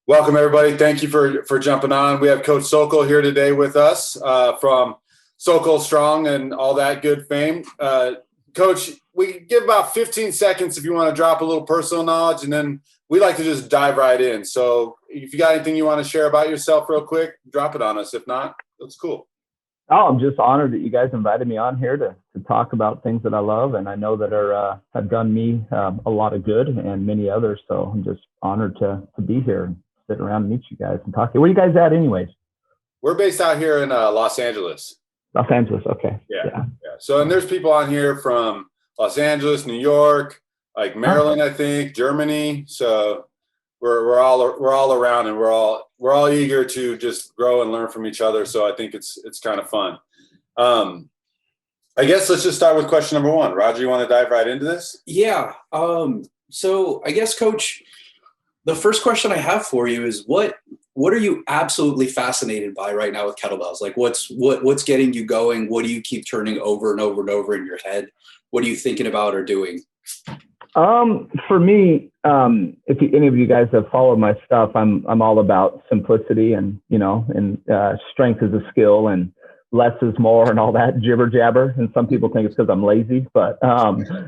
Welcome, everybody. Thank you for jumping on. We have Coach Sokol here today with us from Sokol Strong and all that good fame. Coach, we give about 15 seconds if you want to drop a little personal knowledge, and then we like to just dive right in. So if you got anything you want to share about yourself real quick, drop it on us. If not, that's cool. Oh, I'm just honored that you guys invited me on here to talk about things that I love and I know that are have done me a lot of good and many others. So I'm just honored to be here and sit around and meet you guys and talk to you. Where are you guys at anyways? We're based out here in Los Angeles. Los Angeles. Okay. Yeah. So, and there's people on here from Los Angeles, New York, like Maryland, I think, Germany. So we're all around, and we're all eager to just grow and learn from each other. So I think it's kind of fun. I guess let's just start with question number one. Roger, you want to dive right into this? Yeah. So I guess, Coach, the first question I have for you is what are you absolutely fascinated by right now with kettlebells? Like what's getting you going? What do you keep turning over and over and over in your head? What are you thinking about or doing? For me, if any of you guys have followed my stuff, I'm all about simplicity and strength is a skill and less is more and all that jibber jabber. And some people think it's because I'm lazy, but that's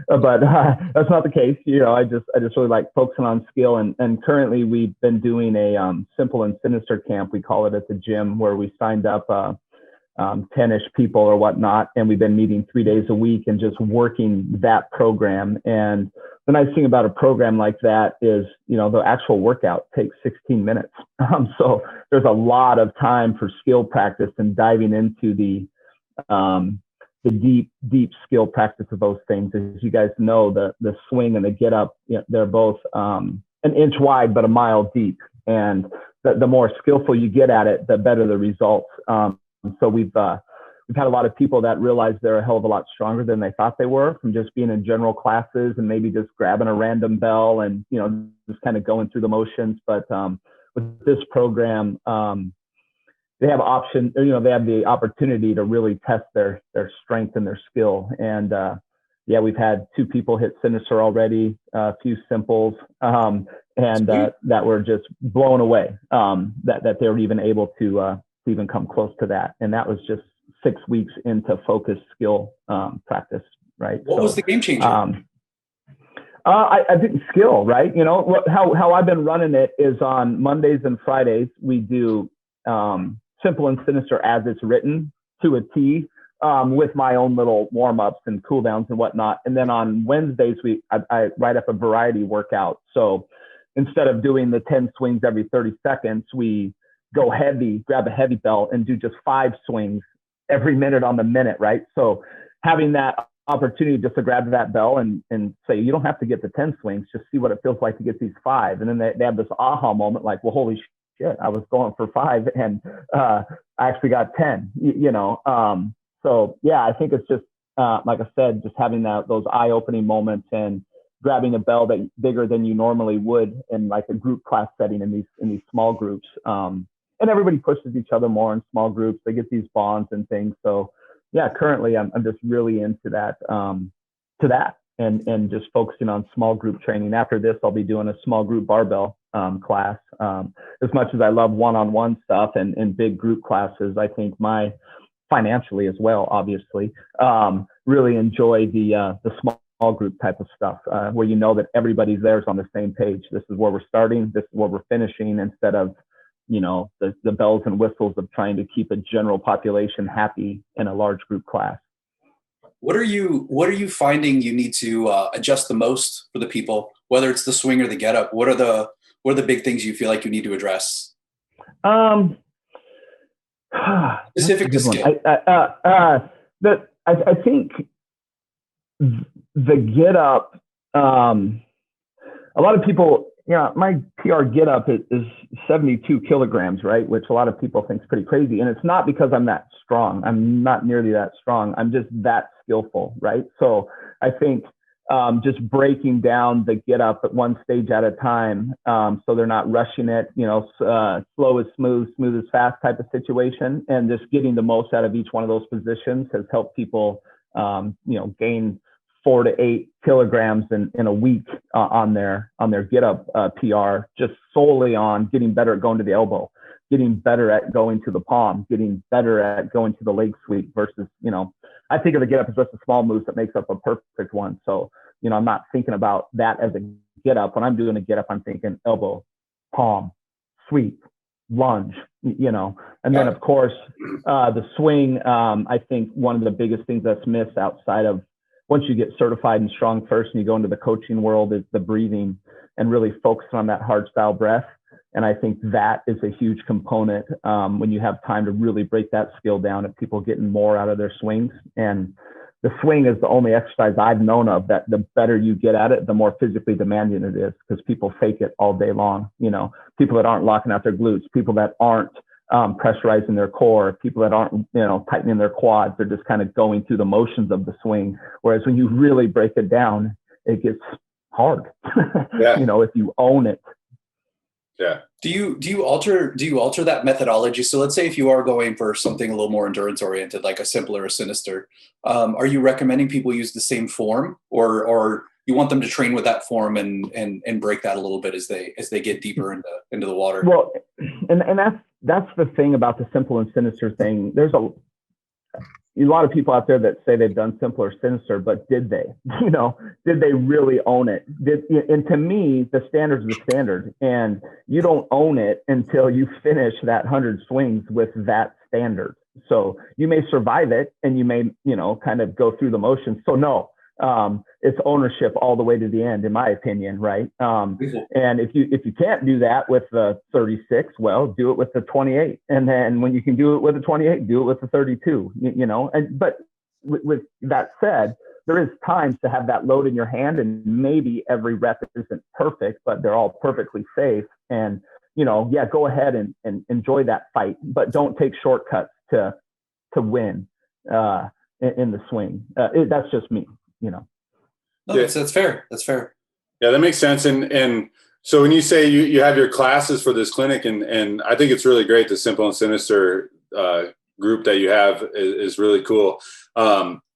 not the case. I just really like focusing on skill. And currently we've been doing a simple and sinister camp. We call it at the gym, where we signed up 10-ish people or whatnot. And we've been meeting 3 days a week and just working that program. And the nice thing about a program like that is, the actual workout takes 16 minutes. So there's a lot of time for skill practice and diving into the deep skill practice of those things. As you guys know, the swing and the get up, they're both an inch wide, but a mile deep. And the more skillful you get at it, the better the results. So we've had a lot of people that realize they're a hell of a lot stronger than they thought they were from just being in general classes and maybe just grabbing a random bell and, just kind of going through the motions. But with this program, they have they have the opportunity to really test their strength and their skill. And we've had 2 people hit sinister already, a few simples, and that were just blown away that they were even able to even come close to that. And that was just 6 weeks into focused skill practice, right? What was the game changer? I think skill, right? How I've been running it is on Mondays and Fridays, we do simple and sinister as it's written to a T, with my own little warm-ups and cool downs and whatnot. And then on Wednesdays, I write up a variety workout. So instead of doing the 10 swings every 30 seconds, we go heavy, grab a heavy belt and do just 5 swings every minute on the minute, right? So having that opportunity just to grab that bell and say, you don't have to get the 10 swings, just see what it feels like to get these 5. And then they have this aha moment, like, well, holy shit, I was going for 5 and I actually got 10, So yeah, I think it's just, like I said, just having those eye-opening moments and grabbing a bell that's bigger than you normally would in like a group class setting in these small groups. And everybody pushes each other more in small groups. They get these bonds and things. So yeah, currently I'm just really into that, and just focusing on small group training. After this, I'll be doing a small group barbell class. As much as I love one-on-one stuff and big group classes, I think financially as well, obviously, really enjoy the small group type of stuff, where that everybody's there is on the same page. This is where we're starting. This is where we're finishing, instead of the bells and whistles of trying to keep a general population happy in a large group class. What are you finding you need to adjust the most for the people, whether it's the swing or the get up? What are the big things you feel like you need to address? Specific to skill. I think the get up, a lot of people, my PR get up is 72 kilograms, right? Which a lot of people think is pretty crazy. And it's not because I'm that strong. I'm not nearly that strong. I'm just that skillful, right? So I think just breaking down the get up at one stage at a time, so they're not rushing it, slow is smooth, smooth is fast type of situation. And just getting the most out of each one of those positions has helped people, gain 4 to 8 kilograms in a week on their get up PR, just solely on getting better at going to the elbow, getting better at going to the palm, getting better at going to the leg sweep versus, I think of the get up as just a small move that makes up a perfect one. So, I'm not thinking about that as a get up. When I'm doing a get up, I'm thinking elbow, palm, sweep, lunge, and then of course the swing. I think one of the biggest things that's missed outside of once you get certified in strong first and you go into the coaching world is the breathing and really focus on that hard style breath. And I think that is a huge component when you have time to really break that skill down and people getting more out of their swings. And the swing is the only exercise I've known of that the better you get at it, the more physically demanding it is, because people fake it all day long. People that aren't locking out their glutes, people that aren't pressurizing their core, people that aren't, tightening their quads. They're just kind of going through the motions of the swing. Whereas when you really break it down, it gets hard. Yeah. If you own it. Yeah. Do you alter that methodology? So let's say if you are going for something a little more endurance oriented, like a simpler or sinister, are you recommending people use the same form, or you want them to train with that form and break that a little bit as they get deeper into the water? Well, and that's the thing about the simple and sinister thing. There's a lot of people out there that say they've done simple or sinister, but did they? Did they really own it? And to me, the standard's the standard, and you don't own it until you finish that 100 swings with that standard. So you may survive it, and you may, kind of go through the motions. So no, it's ownership all the way to the end, in my opinion, right? And if you can't do that with the 36, well, do it with the 28, and then when you can do it with the 28, do it with the 32. But with that said, there is times to have that load in your hand, and maybe every rep isn't perfect, but they're all perfectly safe. And go ahead and enjoy that fight, but don't take shortcuts to win in the swing. That's just me. No, that's fair. That's fair. Yeah, that makes sense. And so when you say you have your classes for this clinic, and I think it's really great, the simple and sinister group that you have is really cool.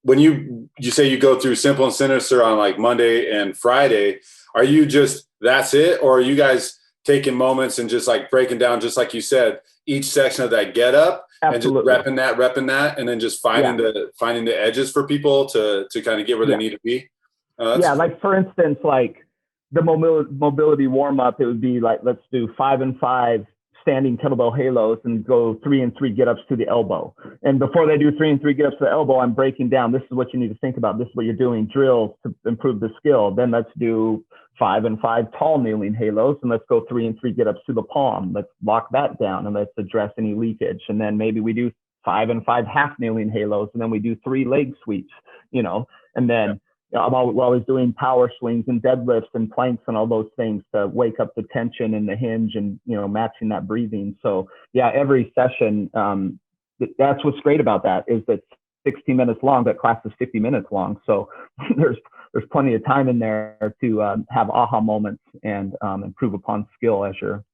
When you say you go through simple and sinister on like Monday and Friday, are you just, that's it? Or are you guys taking moments and just like breaking down, just like you said, each section of that get up? Absolutely. And just repping that, and then just finding the edges for people to kind of get where they need to be. Like for instance, like the mobility warm up, it would be like, let's do 5 and 5 standing kettlebell halos and go 3 and 3 get ups to the elbow. And before they do 3 and 3 get ups to the elbow, I'm breaking down, this is what you need to think about. This is what you're doing, drills to improve the skill. Then let's do 5 and 5 tall kneeling halos, and let's go 3 and 3 get ups to the palm. Let's lock that down, and let's address any leakage. And then maybe we do 5 and 5 half kneeling halos, and then we do 3 leg sweeps, and then I'm always doing power swings and deadlifts and planks and all those things to wake up the tension and the hinge and, matching that breathing. So every session, that's what's great about that is that 60 minutes long, that class is 50 minutes long. So there's plenty of time in there to have aha moments and improve upon skill as you're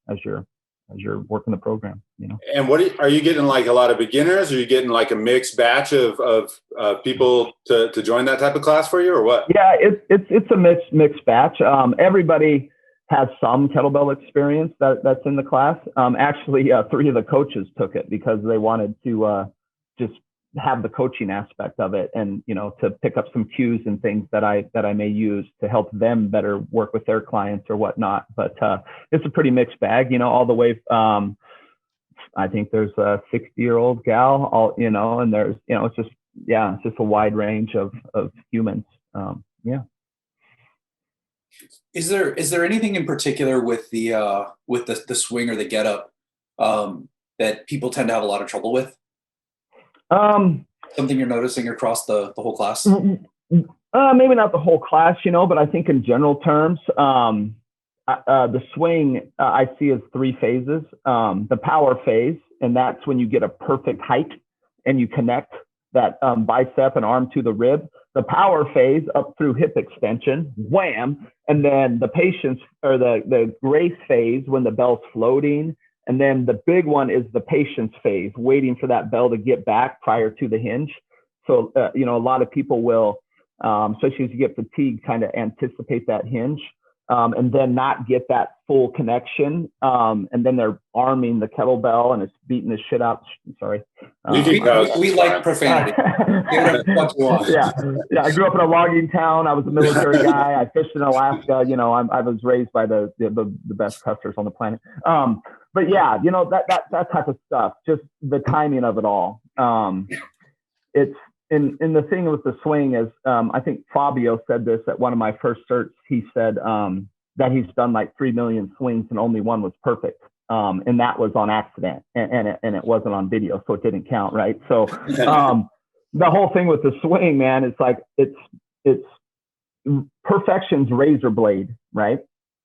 working the program, And what are you getting, like a lot of beginners? Or are you getting like a mixed batch of people to join that type of class for you, or what? Yeah, it's a mixed batch. Everybody has some kettlebell experience that's in the class. Actually, 3 of the coaches took it because they wanted to just have the coaching aspect of it, and to pick up some cues and things that I may use to help them better work with their clients or whatnot. But it's a pretty mixed bag, all the way. I think there's a 60-year-old gal, and there's it's just a wide range of humans. Is there anything in particular with the swing or the get up that people tend to have a lot of trouble with? Something you're noticing across the whole class? Maybe not the whole class, but I think in general terms, the swing I see as 3 phases. The power phase, and that's when you get a perfect height and you connect that bicep and arm to the rib. The power phase up through hip extension, wham, and then the patience or the grace phase when the bell's floating. And then the big one is the patience phase, waiting for that bell to get back prior to the hinge. So, a lot of people will especially as you get fatigued, kind of anticipate that hinge. And then not get that full connection. And then they're arming the kettlebell and it's beating the shit out. Sorry. We like profanity. Yeah. I grew up in a logging town. I was a military guy. I fished in Alaska. You know, I was raised by the best cussers on the planet. But yeah, you know, that type of stuff, just the timing of it all. It's, in the thing with the swing is, I think Fabio said this at one of my first certs. He said that he's done like 3 million swings and only one was perfect. And that was on accident and it wasn't on video, so it didn't count, right? So the whole thing with the swing, man, it's like it's perfection's razor blade, right?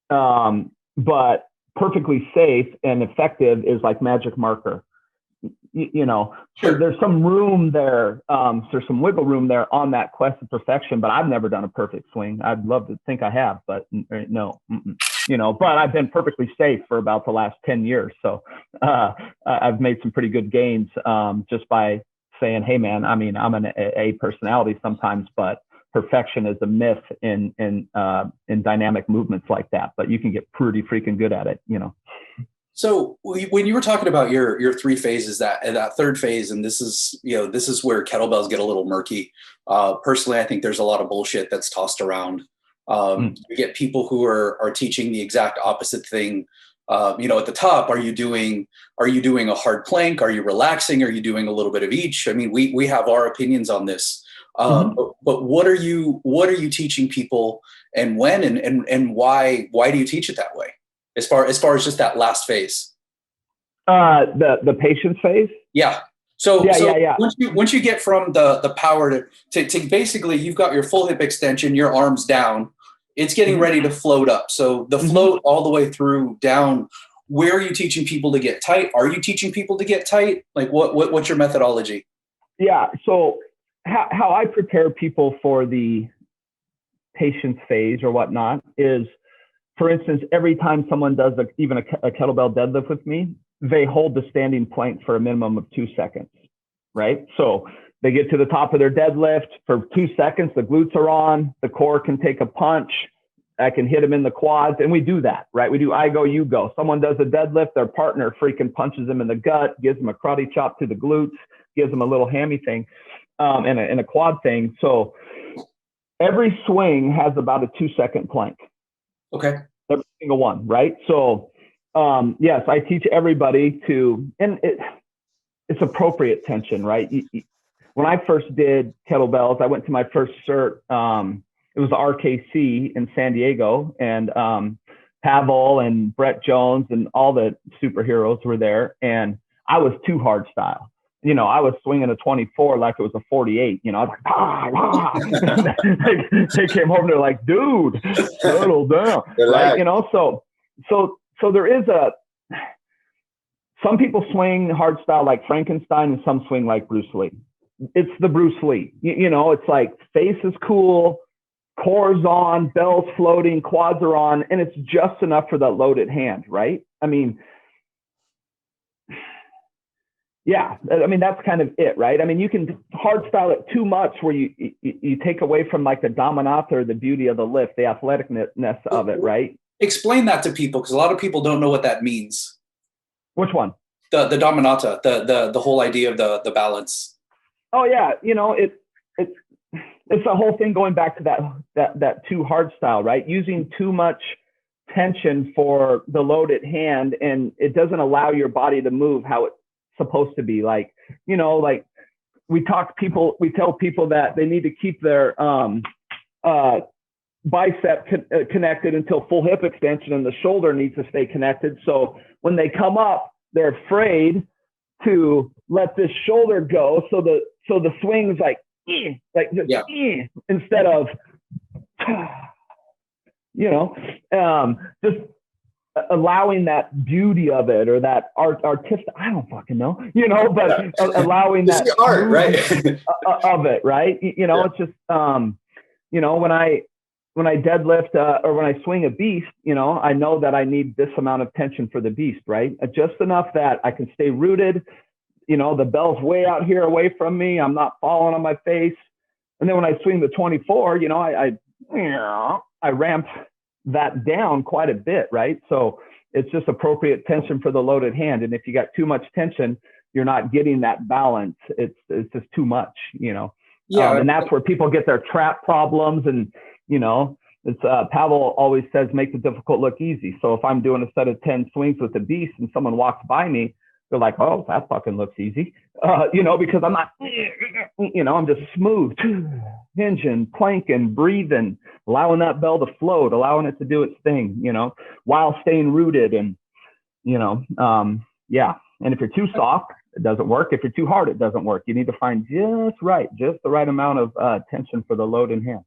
But perfectly safe and effective is like magic marker. You know, sure. So there's some room there. There's some wiggle room there on that quest of perfection, but I've never done a perfect swing. I'd love to think I have, but no, you know, but I've been perfectly safe for about the last 10 years. So I've made some pretty good gains just by saying, hey man, I mean, I'm an A personality sometimes, but perfection is a myth in dynamic movements like that, but you can get pretty freaking good at it, you know. So when you were talking about your 3 phases, that third phase, and this is where kettlebells get a little murky. Personally, I think there's a lot of bullshit that's tossed around. You get people who are teaching the exact opposite thing. You know, at the top, are you doing a hard plank? Are you relaxing? Are you doing a little bit of each? I mean, we have our opinions on this. But what are you teaching people, and when and why do you teach it that way? As far as just that last phase, the patience phase. Yeah. So once you get from the power to basically, you've got your full hip extension, your arms down, it's getting ready to float up. So the float all the way through down. Where are you teaching people to get tight? Are you teaching people to get tight? Like what's your methodology? Yeah. So how I prepare people for the patience phase or whatnot is, for instance, every time someone does even a kettlebell deadlift with me, they hold the standing plank for a minimum of 2 seconds, right? So they get to the top of their deadlift for 2 seconds, the glutes are on, the core can take a punch, I can hit them in the quads, and we do that, right? We do I go, you go. Someone does a deadlift, their partner freaking punches them in the gut, gives them a karate chop to the glutes, gives them a little hammy thing, and a quad thing. So every swing has about a 2-second plank. Okay. Every single one, right? So, yes, I teach everybody to, and it's appropriate tension, right? When I first did kettlebells, I went to my first cert. It was the RKC in San Diego, and Pavel and Brett Jones and all the superheroes were there, and I was too hard style. You know, I was swinging a 24 like it was a 48. You know, I was like, they came home and they're like, dude, settle down, right? You know, so there is some people swing hard style like Frankenstein, and some swing like Bruce Lee. It's the Bruce Lee. You know, it's like face is cool, core's on, bells floating, quads are on, and it's just enough for that loaded hand, right? I mean, yeah, I mean, that's kind of it, right? I mean, you can hard style it too much where you take away from like the dominata or the beauty of the lift, the athleticness of it, right? Explain that to people, because a lot of people don't know what that means. Which one? The dominata, the whole idea of the balance. Oh yeah, you know, it's the whole thing going back to that too hard style, right? Using too much tension for the loaded hand, and it doesn't allow your body to move how it's supposed to be. Like, you know, like we tell people that they need to keep their bicep connected until full hip extension, and the shoulder needs to stay connected. So when they come up, they're afraid to let this shoulder go. So the swing's like instead of, you know, just allowing that beauty of it, or that artistic, I don't fucking know, you know, but allowing that art, right? of it, right? You know, it's just, you know, when I deadlift or when I swing a beast, you know, I know that I need this amount of tension for the beast, right? Just enough that I can stay rooted. You know, the bell's way out here away from me. I'm not falling on my face. And then when I swing the 24, I ramp that down quite a bit, right? So it's just appropriate tension for the loaded hand. And if you got too much tension, you're not getting that balance. It's just too much, Yeah. And that's where people get their trap problems. And, it's Pavel always says, make the difficult look easy. So if I'm doing a set of 10 swings with the beast and someone walks by me, they're like, oh, that fucking looks easy, because I'm not, I'm just smooth, hinging, planking, breathing, allowing that bell to float, allowing it to do its thing, while staying rooted. And, yeah. And if you're too soft, it doesn't work. If you're too hard, it doesn't work. You need to find just the right amount of tension for the load in hand.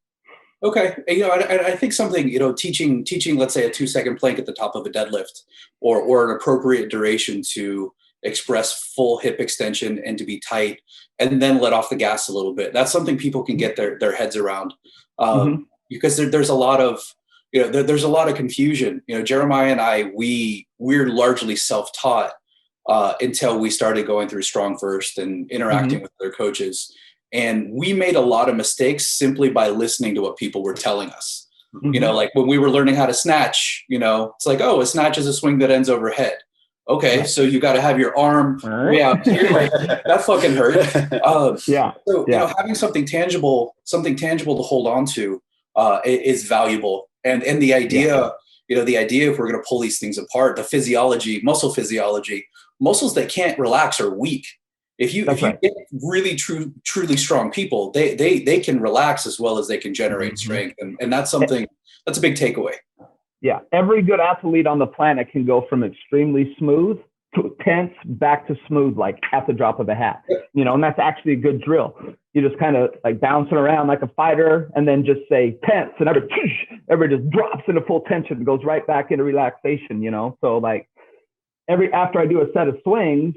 Okay. And, I think something, teaching, let's say a 2-second plank at the top of a deadlift or an appropriate duration to express full hip extension and to be tight and then let off the gas a little bit. That's something people can get their heads around because there's a lot of, there's a lot of confusion. Jeremiah and I, we're largely self-taught until we started going through Strong First and interacting with other coaches. And we made a lot of mistakes simply by listening to what people were telling us. Like when we were learning how to snatch, it's like, oh, a snatch is a swing that ends overhead. Okay, so you got to have your arm way out here. Like, that fucking hurt. So having something tangible to hold on to is valuable. And the idea, the idea if we're going to pull these things apart, the physiology, muscle physiology, muscles that can't relax are weak. If you get really truly strong people, they can relax as well as they can generate strength, and that's something that's a big takeaway. Yeah, every good athlete on the planet can go from extremely smooth to tense back to smooth, like at the drop of a hat. And that's actually a good drill. You just kind of like bouncing around like a fighter, and then just say tense, and everybody just drops into full tension and goes right back into relaxation. So like after I do a set of swings,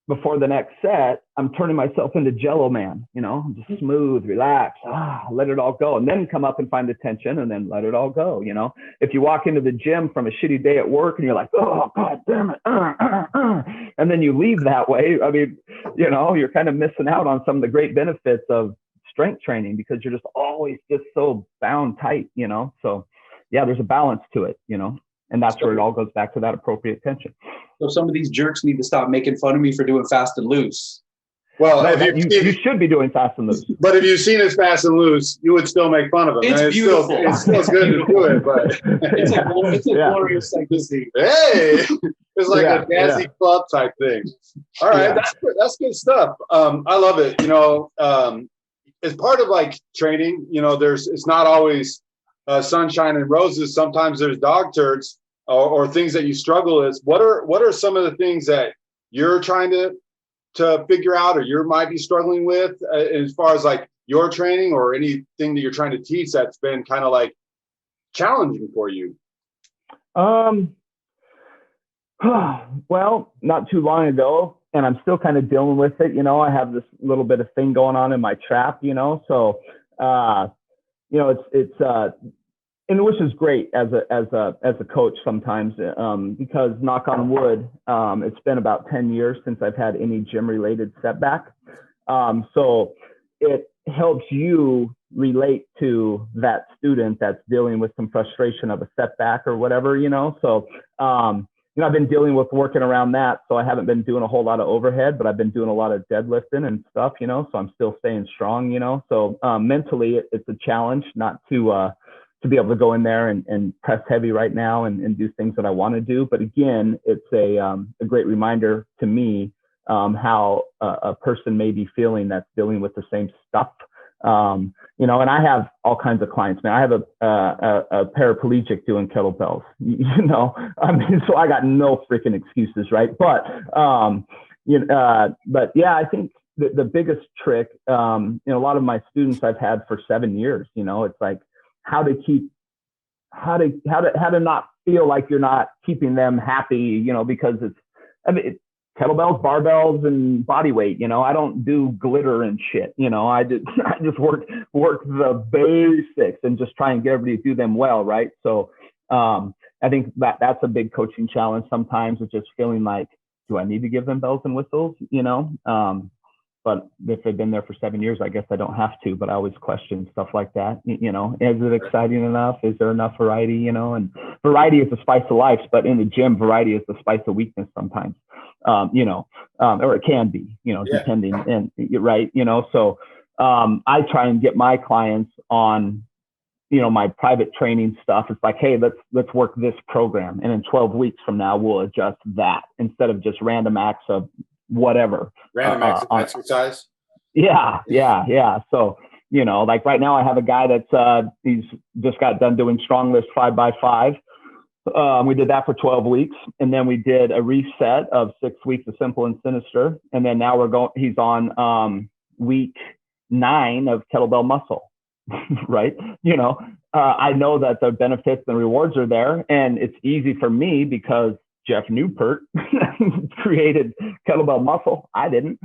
before the next set, I'm turning myself into Jello Man, just smooth, relax, let it all go. And then come up and find the tension and then let it all go. If you walk into the gym from a shitty day at work and you're like, oh, God damn it. And then you leave that way. I mean, you're kind of missing out on some of the great benefits of strength training because you're just always just so bound tight, So yeah, there's a balance to it, and that's where it all goes back to that appropriate tension. So some of these jerks need to stop making fun of me for doing fast and loose. Well, no, you should be doing fast and loose. But if you've seen his fast and loose, you would still make fun of him. It's beautiful. It's still good to do it, but it's a glorious sight to see. Hey, it's like a jazzy club type thing. All right, that's good stuff. I love it. As part of like training, it's not always sunshine and roses. Sometimes there's dog turds or things that you struggle with. What are some of the things that you're trying to figure out or you might be struggling with as far as like your training or anything that you're trying to teach that's been kind of like challenging for you? Well, not too long ago, and I'm still kind of dealing with it. I have this little bit of thing going on in my trap, so, it's and which is great as a coach sometimes, because knock on wood, it's been about 10 years since I've had any gym related setback. So it helps you relate to that student that's dealing with some frustration of a setback or whatever, So, I've been dealing with working around that. So I haven't been doing a whole lot of overhead, but I've been doing a lot of deadlifting and stuff, so I'm still staying strong, So mentally it's a challenge not to be able to go in there and press heavy right now and do things that I want to do. But again, it's a great reminder to me how a person may be feeling that's dealing with the same stuff. And I have all kinds of clients, man. I have a paraplegic doing kettlebells, so I got no freaking excuses, right? But, but yeah, I think the biggest trick, a lot of my students I've had for 7 years, it's like, how to not feel like you're not keeping them happy, because it's kettlebells, barbells, and body weight. I don't do glitter and shit. I just work the basics and just try and get everybody to do them well, right? So I think that's a big coaching challenge sometimes, is just feeling like, do I need to give them bells and whistles? but if they've been there for 7 years, I guess I don't have to, but I always question stuff like that. You know, is it exciting enough? Is there enough variety, you know? And variety is the spice of life, but in the gym, variety is the spice of weakness sometimes, you know, or it can be, you know, depending. And you're right, you know, so I try and get my clients on, you know, my private training stuff. It's like, hey, let's work this program, and in 12 weeks from now we'll adjust that, instead of just random acts of whatever. Random exercise. Yeah. So, you know, like right now I have a guy that's he's just got done doing strong list 5x5. We did that for 12 weeks, and then we did a reset of 6 weeks of simple and sinister, and then now he's on week 9 of kettlebell muscle. Right. You know, I know that the benefits and rewards are there, and it's easy for me because Jeff Newport created kettlebell muscle. I didn't.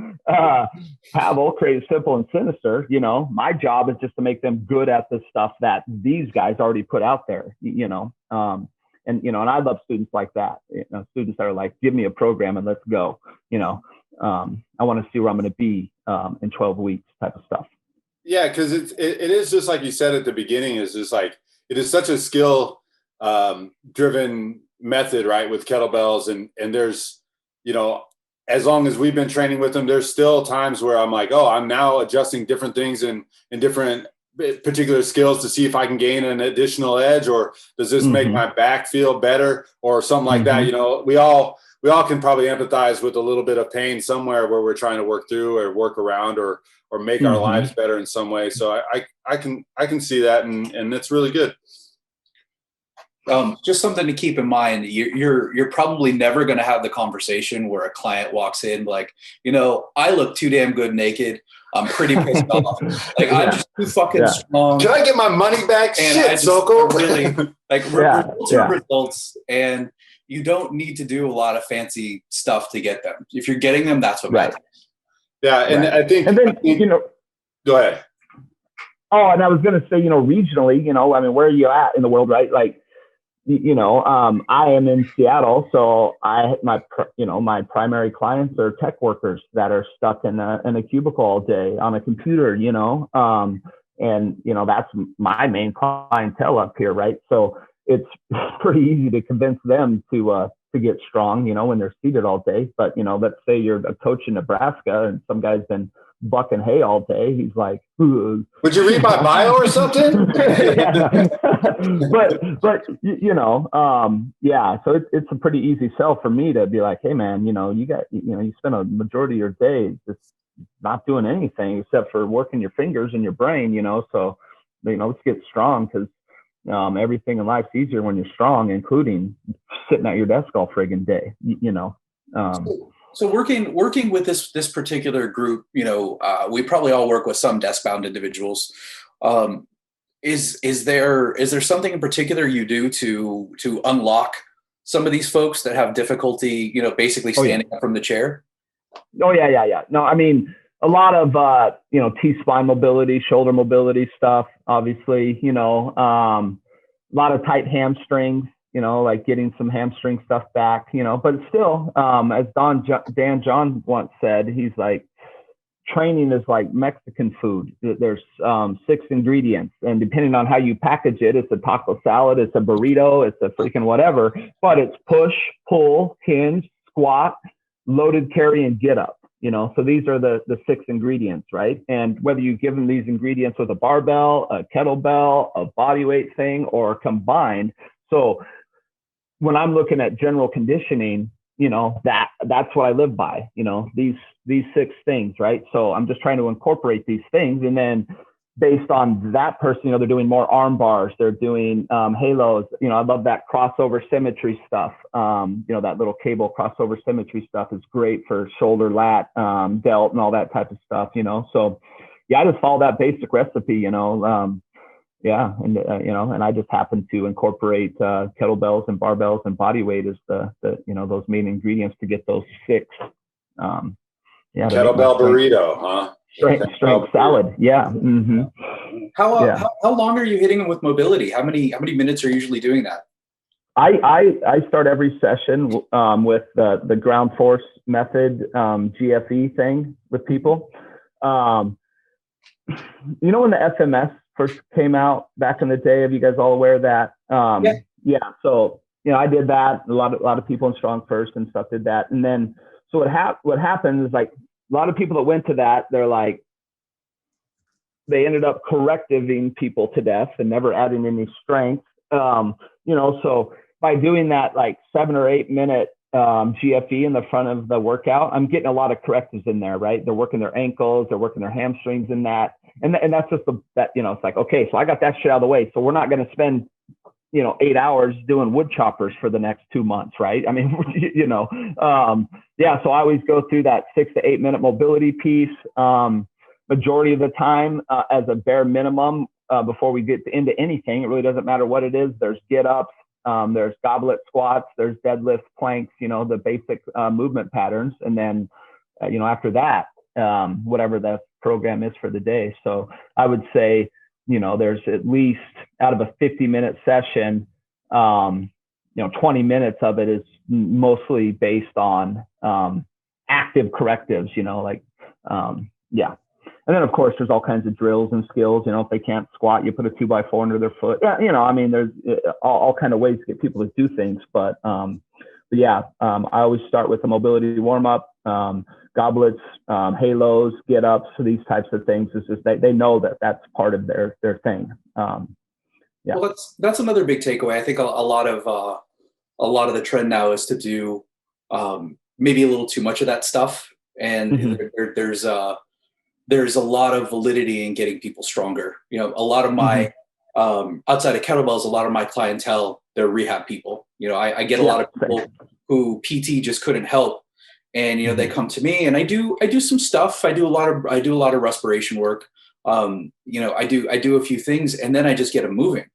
Pavel created simple and sinister. You know, my job is just to make them good at the stuff that these guys already put out there, you know. And, you know, and I love students like that, you know, students that are like, give me a program and let's go, you know. I want to see where I'm going to be in 12 weeks type of stuff. Yeah, because it is just like you said at the beginning, is just like, it is such a skill driven method, right, with kettlebells, and there's, you know, as long as we've been training with them, there's still times where I'm like, oh, I'm now adjusting different things in different particular skills to see if I can gain an additional edge, or does this make my back feel better, or something like that. You know, we all can probably empathize with a little bit of pain somewhere where we're trying to work through or work around or make our lives better in some way. So I can see that, and it's really good. Just something to keep in mind. You're probably never going to have the conversation where a client walks in like, you know, I look too damn good naked. I'm pretty pissed off. Like, I'm just too fucking strong. Can I get my money back? And shit, Sokol. Really, like, results are results, and you don't need to do a lot of fancy stuff to get them. If you're getting them, that's what matters. Yeah, and I think, you know, go ahead. Oh, and I was going to say, you know, regionally, you know, I mean, where are you at in the world, right? Like, you know, I am in Seattle, so my primary clients are tech workers that are stuck in a cubicle all day on a computer, you know, and, you know, that's my main clientele up here, right? So it's pretty easy to convince them to get strong, you know, when they're seated all day. But, you know, let's say you're a coach in Nebraska and some guy's been bucking hay all day. He's like, would you read my bio or something? but you know, so it's a pretty easy sell for me to be like, hey man, you know, you spend a majority of your day just not doing anything except for working your fingers and your brain, you know, so, you know, let's get strong, because everything in life's easier when you're strong, including sitting at your desk all friggin' day, you know. So working with this particular group, you know, we probably all work with some desk-bound individuals. Is there something in particular you do to unlock some of these folks that have difficulty, you know, basically standing up from the chair? Oh yeah. No, I mean, a lot of you know, T-spine mobility, shoulder mobility stuff. Obviously, you know, a lot of tight hamstrings. You know, like getting some hamstring stuff back, you know, but still, as Dan John once said, he's like, training is like Mexican food. There's 6 ingredients, and depending on how you package it, it's a taco salad, it's a burrito, it's a freaking whatever, but it's push, pull, hinge, squat, loaded carry, and get up, you know? So these are the 6 ingredients, right? And whether you give them these ingredients with a barbell, a kettlebell, a body weight thing, or combined. So when I'm looking at general conditioning, you know, that's what I live by, you know, these 6 things, right? So I'm just trying to incorporate these things, and then based on that person, you know, they're doing more arm bars, they're doing halos, you know, I love that crossover symmetry stuff. You know, that little cable crossover symmetry stuff is great for shoulder, lat, delt, and all that type of stuff, you know? So yeah, I just follow that basic recipe, you know, yeah. And, you know, and I just happen to incorporate kettlebells and barbells and body weight as the you know, those main ingredients to get those 6. Kettlebell burrito, huh? Strength salad. Yeah. Mm-hmm. How long are you hitting them with mobility? How many minutes are you usually doing that? I start every session with the ground force method, GFE thing with people. You know, when the FMS first came out back in the day, are you guys all aware of that? Yeah. So, you know, I did that. A lot of people in Strong First and stuff did that. And then, so what happened is, like, a lot of people that went to that, they're like, they ended up correctiving people to death and never adding any strength. You know, so by doing that, like 7 or 8 minute GFE in the front of the workout, I'm getting a lot of correctives in there, right? They're working their ankles, they're working their hamstrings in that. And that's just that, you know, it's like, okay, so I got that shit out of the way. So we're not going to spend, you know, 8 hours doing wood choppers for the next 2 months, right? I mean, you know, yeah. So I always go through that 6 to 8 minute mobility piece. Majority of the time, as a bare minimum, before we get into anything, it really doesn't matter what it is. There's get ups, there's goblet squats, there's deadlifts, planks, you know, the basic movement patterns. And then, you know, after that, whatever the program is for the day. So I would say, you know, there's at least, out of a 50-minute session, you know, 20 minutes of it is mostly based on active correctives, you know, like, yeah. And then, of course, there's all kinds of drills and skills. You know, if they can't squat, you put a 2x4 under their foot. Yeah, you know, I mean, there's all kind of ways to get people to do things. But yeah, I always start with a mobility warm up, goblets, halos, get ups, so these types of things. It's just they know that that's part of their thing. Yeah. Well, that's another big takeaway. I think a lot of the trend now is to do maybe a little too much of that stuff, and there's a lot of validity in getting people stronger. You know, a lot of my outside of kettlebells, a lot of my clientele, they're rehab people. You know, I get a lot of people who PT just couldn't help, and you know, they come to me, and I do some stuff. I do a lot of respiration work. You know, I do a few things, and then I just get them moving.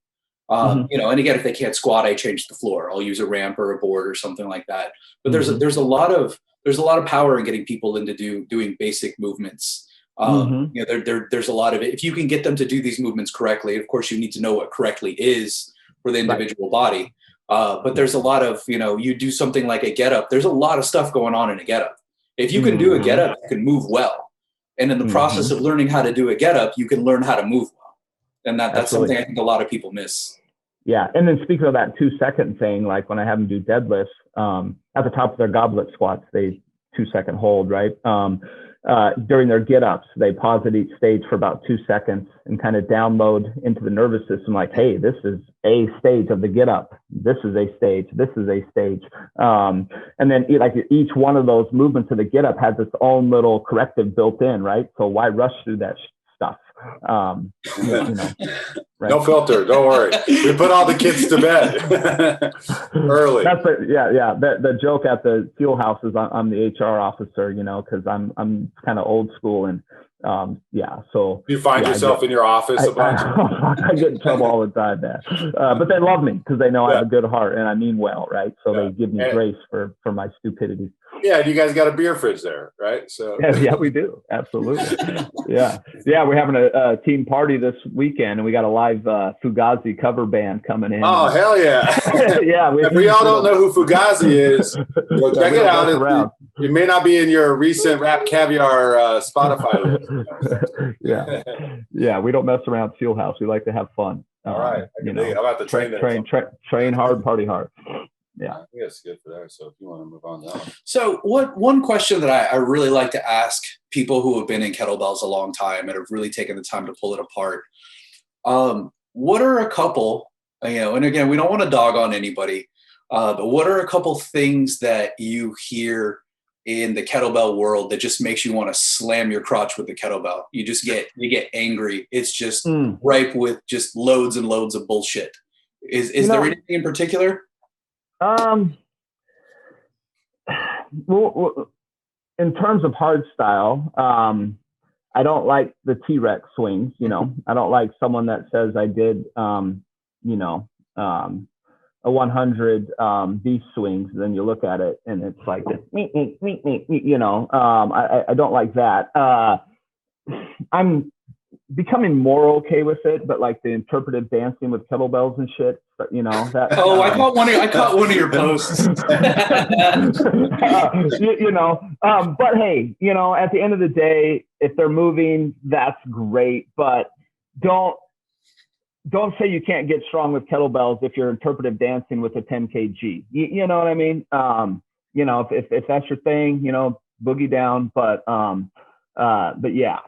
You know, and again, if they can't squat, I change the floor. I'll use a ramp or a board or something like that. But there's a lot of power in getting people into doing basic movements. You know, there's a lot of it. If you can get them to do these movements correctly, of course, you need to know what correctly is for the individual body. But there's a lot of, you know, you do something like a get up. There's a lot of stuff going on in a get up. If you can do a get up, you can move well. And in the process of learning how to do a get up, you can learn how to move well. And that's something I think a lot of people miss. Yeah. And then speaking of that 2-second thing, like when I have them do deadlifts, at the top of their goblet squats, they 2-second hold, right? During their get-ups, they pause at each stage for about 2 seconds and kind of download into the nervous system, like, hey, this is a stage of the get-up. This is a stage. This is a stage. And then like each one of those movements of the get-up has its own little corrective built in, right? So why rush through that stuff? You know, right? No filter. Don't worry. We put all the kids to bed early. That's the joke at the fuel house is I'm the HR officer, you know, because I'm kind of old school, and yeah. So you find yourself in your office a bunch. I get in trouble all the time, man. But they love me because they know I have a good heart and I mean well, right? So they give me grace for my stupidity. Yeah, and you guys got a beer fridge there, right? So yeah, we do. Absolutely. Yeah. We're having a team party this weekend, and we got a live Fugazi cover band coming in. Oh, hell yeah! Yeah, if we all don't know who Fugazi is, go check it out. It may not be in your recent Rap Caviar Spotify list. Yeah. We don't mess around at Fuel House. We like to have fun. All right, you know, I'm about to train hard, party hard. Yeah, I think that's good for that. So if you want to move on that one. So one question that I really like to ask people who have been in kettlebells a long time and have really taken the time to pull it apart. What are a couple, you know, and again, we don't want to dog on anybody, but what are a couple things that you hear in the kettlebell world that just makes you want to slam your crotch with the kettlebell? You get angry. It's just ripe with just loads and loads of bullshit. Is there anything in particular? Well, in terms of hard style, I don't like the T-Rex swings. You know, I don't like someone that says I did, you know, a 100 beast swings. Then you look at it and it's like this, you know. I don't like that. I'm becoming more okay with it, but like the interpretive dancing with kettlebells and shit, you know, that. Oh, I caught one of your posts. You know, but hey, you know, at the end of the day, if they're moving, that's great, but don't say you can't get strong with kettlebells if you're interpretive dancing with a 10 kg. You know what I mean? You know, if that's your thing, you know, boogie down, but yeah.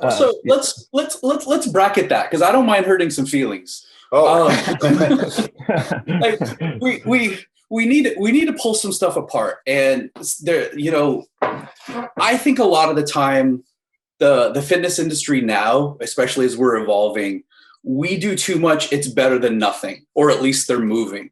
So let's bracket that, because I don't mind hurting some feelings. Like we need to pull some stuff apart, and there, you know, I think a lot of the time the fitness industry now, especially as we're evolving, we do too much. It's better than nothing, or at least they're moving.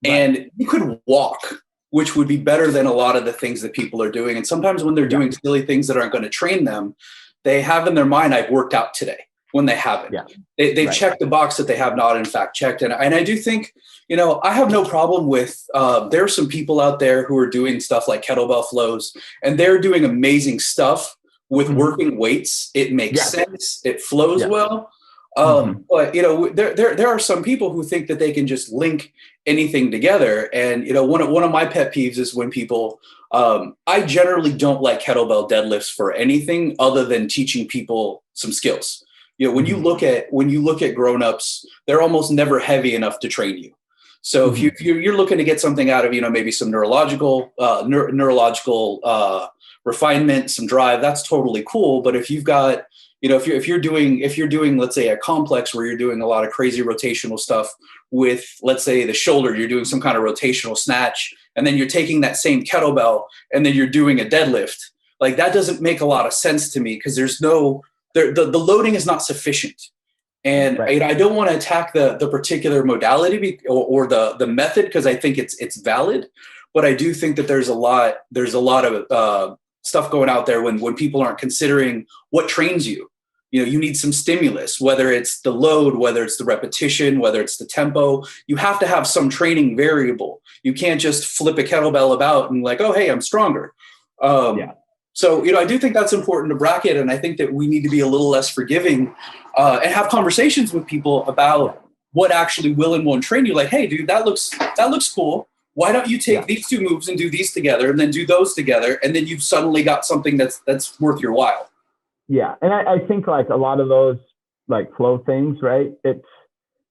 Right. And you could walk, which would be better than a lot of the things that people are doing. And sometimes when they're doing silly things that aren't going to train them, they have in their mind, I've worked out today, when they haven't. Yeah. They've checked the box that they have not, in fact, checked. And I do think, you know, I have no problem with, there are some people out there who are doing stuff like kettlebell flows, and they're doing amazing stuff with working weights. It makes sense. It flows well. But, you know, there are some people who think that they can just link anything together. And, you know, one of my pet peeves is when people, I generally don't like kettlebell deadlifts for anything other than teaching people some skills. You know, when you look at grownups, they're almost never heavy enough to train you. So if you're looking to get something out of, you know, maybe some neurological refinement, some drive, that's totally cool. But if you've got, you know, if you're doing, let's say, a complex where you're doing a lot of crazy rotational stuff with, let's say, the shoulder, you're doing some kind of rotational snatch, and then you're taking that same kettlebell and then you're doing a deadlift, like that doesn't make a lot of sense to me, because there's no, the loading is not sufficient. And I don't want to attack the particular modality or the method, because I think it's valid, but I do think that there's a lot of stuff going out there when people aren't considering what trains you. You know, you need some stimulus, whether it's the load, whether it's the repetition, whether it's the tempo. You have to have some training variable. You can't just flip a kettlebell about and like, oh, hey, I'm stronger. So, you know, I do think that's important to bracket. And I think that we need to be a little less forgiving and have conversations with people about what actually will and won't train you. Like, hey, dude, that looks cool. Why don't you take these two moves and do these together and then do those together? And then you've suddenly got something that's worth your while. Yeah. And I think like a lot of those like flow things, right? Their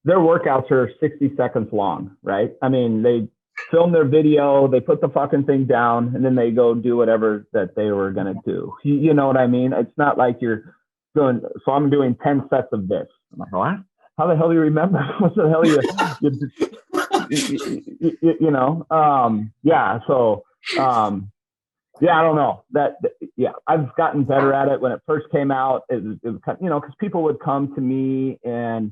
workouts are 60 seconds long, right? I mean, they film their video, they put the fucking thing down, and then they go do whatever that they were going to do. You know what I mean? It's not like you're doing, so I'm doing 10 sets of this. I'm like, what? How the hell do you remember? What the hell you know? So, I don't know I've gotten better at it. When it first came out, it was, you know, because people would come to me and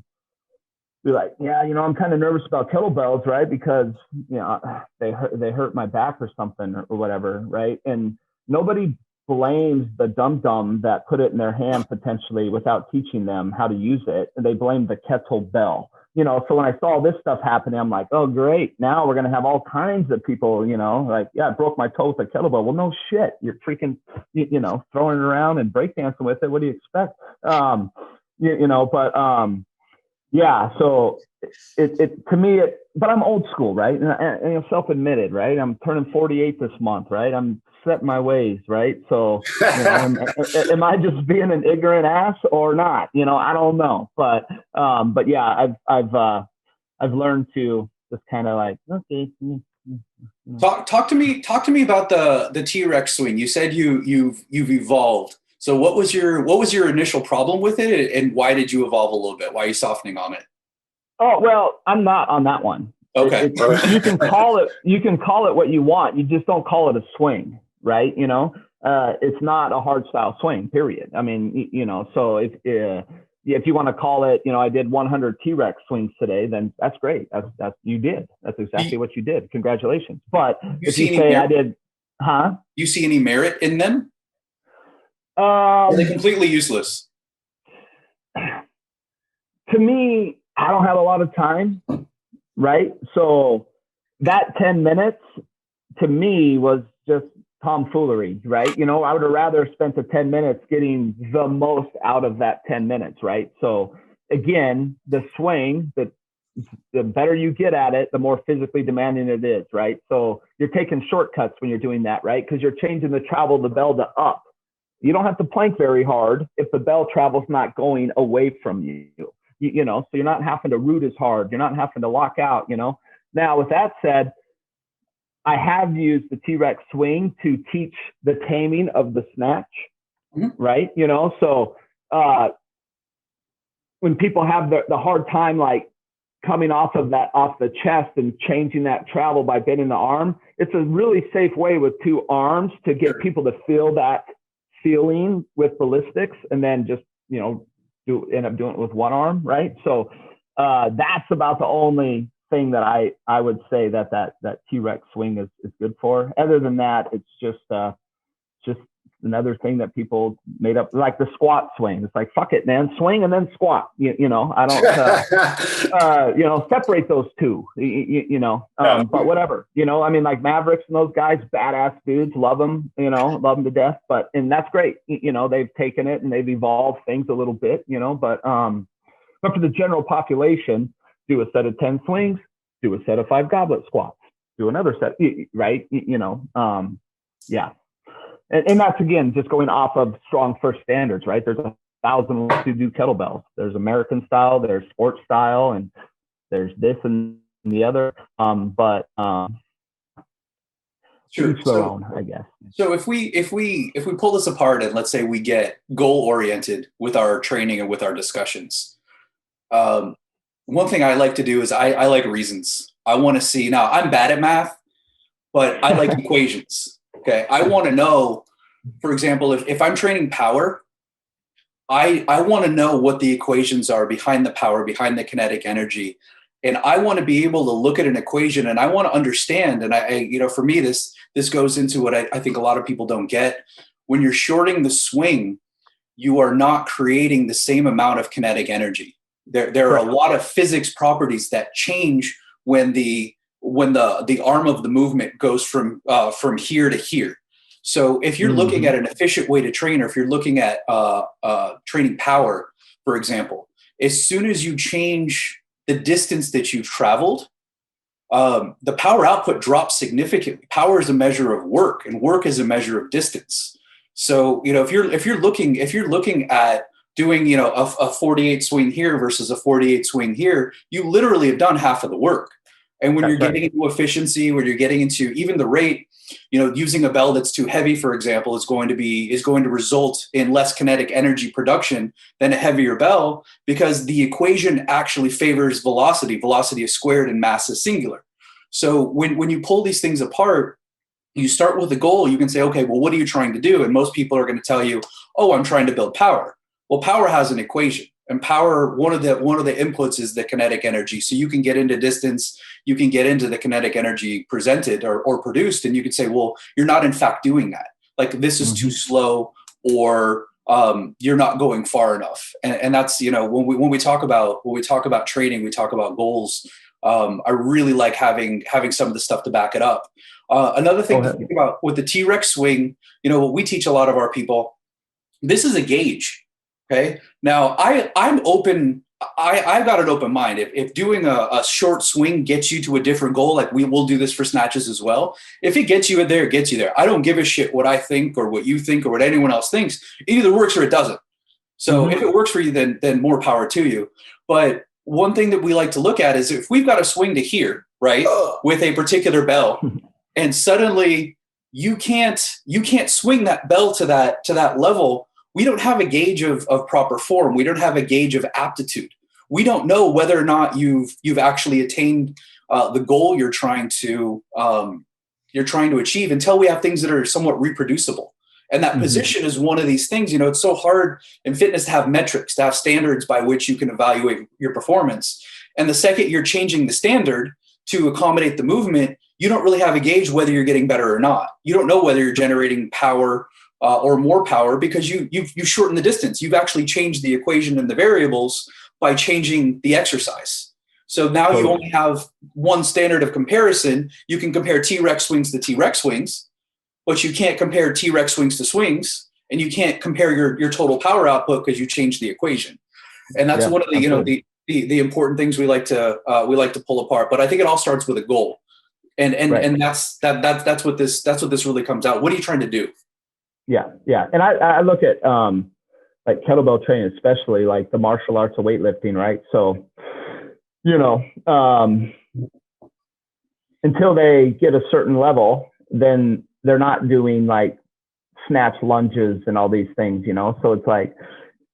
be like, yeah, you know, I'm kind of nervous about kettlebells, right? Because, you know, they hurt my back or something or whatever, right? And nobody blames the dum-dum that put it in their hand potentially without teaching them how to use it. And they blame the kettlebell. You know, so when I saw this stuff happening, I'm like, oh, great. Now we're going to have all kinds of people, you know, like, yeah, I broke my toe with a kettlebell. Well, no shit. You're freaking, you know, throwing it around and breakdancing with it. What do you expect? So it to me, but I'm old school, right? And I'm self-admitted, right? I'm turning 48 this month, right? I'm set my ways, right? So, you know, am I just being an ignorant ass or not? You know, I don't know, but yeah, I've learned to just kind of like, okay. Talk to me about the T-Rex swing. You said you've evolved. So what was your initial problem with it, and why did you evolve a little bit? Why are you softening on it? Oh, well, I'm not on that one. Okay. You can call it what you want. You just don't call it a swing, right? You know, it's not a hard style swing, period. I mean, you know, so if you want to call it, you know, I did 100 T-Rex swings today, then that's great. That's you did. That's exactly what you did. Congratulations. But if you say I did, you see any merit in them? Are they completely useless? To me, I don't have a lot of time, right? So that 10 minutes to me was just tomfoolery, right? You know, I would have rather spent the 10 minutes getting the most out of that 10 minutes, right? So again, the swing, the better you get at it, the more physically demanding it is, right? So you're taking shortcuts when you're doing that, right? Because you're changing the travel of the bell to up. You don't have to plank very hard if the bell travel's not going away from you. You know, so you're not having to root as hard. You're not having to lock out, you know. Now, with that said, I have used the T-Rex swing to teach the taming of the snatch, right? You know, so when people have the hard time, like coming off the chest and changing that travel by bending the arm, it's a really safe way with two arms to get people to feel that feeling with ballistics, and then just, you know, end up doing it with one arm, right? So that's about the only thing that I would say that T-Rex swing is good for. Other than that, it's just another thing that people made up, like the squat swing. It's like, fuck it, man, swing and then squat. You know, I don't, you know, separate those two, you know, but whatever, you know, I mean, like Mavericks and those guys, badass dudes, love them, you know, love them to death, and that's great. You know, they've taken it and they've evolved things a little bit, you know, but for the general population, do a set of 10 swings, do a set of 5 goblet squats, do another set, right? You know, yeah. And that's, again, just going off of strong first standards, right? There's 1,000 ways to do kettlebells. There's American style, there's sports style, and there's this and the other. Sure. Each their own, I guess. So if we pull this apart and let's say we get goal oriented with our training and with our discussions, one thing I like to do is I like reasons. I want to see, now I'm bad at math, but I like equations. Okay. I want to know, for example, if I'm training power, I want to know what the equations are behind the power, behind the kinetic energy. And I want to be able to look at an equation and I want to understand. And you know, for me, this goes into what I think a lot of people don't get. When you're shorting the swing, you are not creating the same amount of kinetic energy. There are a lot of physics properties that change when the arm of the movement goes from here to here. So if you're looking at an efficient way to train, or if you're looking at training power, for example, as soon as you change the distance that you've traveled, the power output drops significantly. Power is a measure of work, and work is a measure of distance. So, you know, if you're looking at doing, you know, a 48 swing here versus a 48 swing here, you literally have done half of the work. And when you're getting into efficiency, when you're getting into even the rate, you know, using a bell that's too heavy, for example, is going to result in less kinetic energy production than a heavier bell, because the equation actually favors velocity. Velocity is squared and mass is singular. So when you pull these things apart, you start with a goal. You can say, okay, well, what are you trying to do? And most people are going to tell you, oh, I'm trying to build power. Well, power has an equation. And power, one of the inputs is the kinetic energy. So you can get into distance, you can get into the kinetic energy presented or produced, and you could say, well, you're not in fact doing that. Like, this is too slow, or you're not going far enough. And that's, you know, when we talk about training, we talk about goals. I really like having some of the stuff to back it up. Another thing to think about with the T-Rex swing, you know, what we teach a lot of our people, this is a gauge. Okay. Now I'm open. I've got an open mind. If doing a short swing gets you to a different goal, like we will do this for snatches as well. If it gets you there, it gets you there. I don't give a shit what I think or what you think or what anyone else thinks. It either works or it doesn't. So if it works for you, then more power to you. But one thing that we like to look at is if we've got a swing to here, right, with a particular bell, and suddenly you can't swing that bell to that level. We don't have a gauge of proper form. We don't have a gauge of aptitude. We don't know whether or not you've actually attained the goal you're trying to achieve until we have things that are somewhat reproducible. And that position is one of these things. You know, it's so hard in fitness to have metrics, to have standards by which you can evaluate your performance. And the second you're changing the standard to accommodate the movement, you don't really have a gauge whether you're getting better or not. You don't know whether you're generating power or more power, because you shorten the distance. You've actually changed the equation and the variables by changing the exercise. So now you only have one standard of comparison. You can compare T-Rex swings to T-Rex swings, but you can't compare T-Rex swings to swings, and you can't compare your total power output because you changed the equation. And that's one of the, absolutely. the important things we like to pull apart. But I think it all starts with a goal. And that's what this really comes out. What are you trying to do? Yeah. And I look at like kettlebell training, especially like the martial arts of weightlifting, right? So, until they get a certain level, then they're not doing like snatch lunges and all these things, So it's like,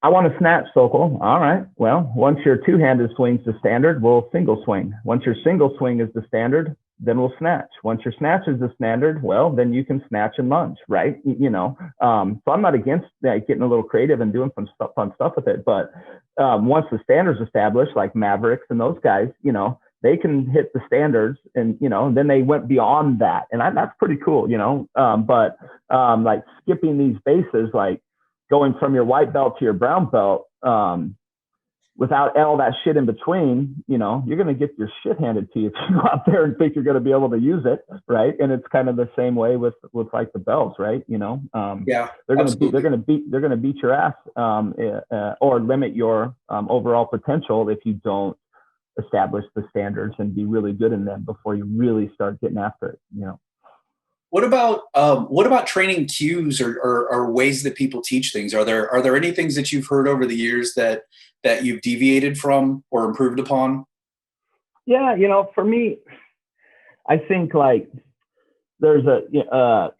I want to snatch, Sokol. All right. Well, once your two-handed swing's the standard, we'll single swing. Once your single swing is the standard, then we'll snatch. Once your snatch is the standard, well, then you can snatch and lunge, right? So I'm not against getting a little creative and doing some fun stuff with it. But once the standards established, like Mavericks and those guys, they can hit the standards, and then they went beyond that, and that's pretty cool, But like skipping these bases, like going from your white belt to your brown belt, without all that shit in between, you're going to get your shit handed to you if you go out there and think you're going to be able to use it, right? And it's kind of the same way with like the belts, right? Yeah, they're going to beat your ass, or limit your overall potential if you don't establish the standards and be really good in them before you really start getting after it. What about training cues or ways that people teach things? Are there any things that you've heard over the years that you've deviated from or improved upon? Yeah, for me, I think like there's a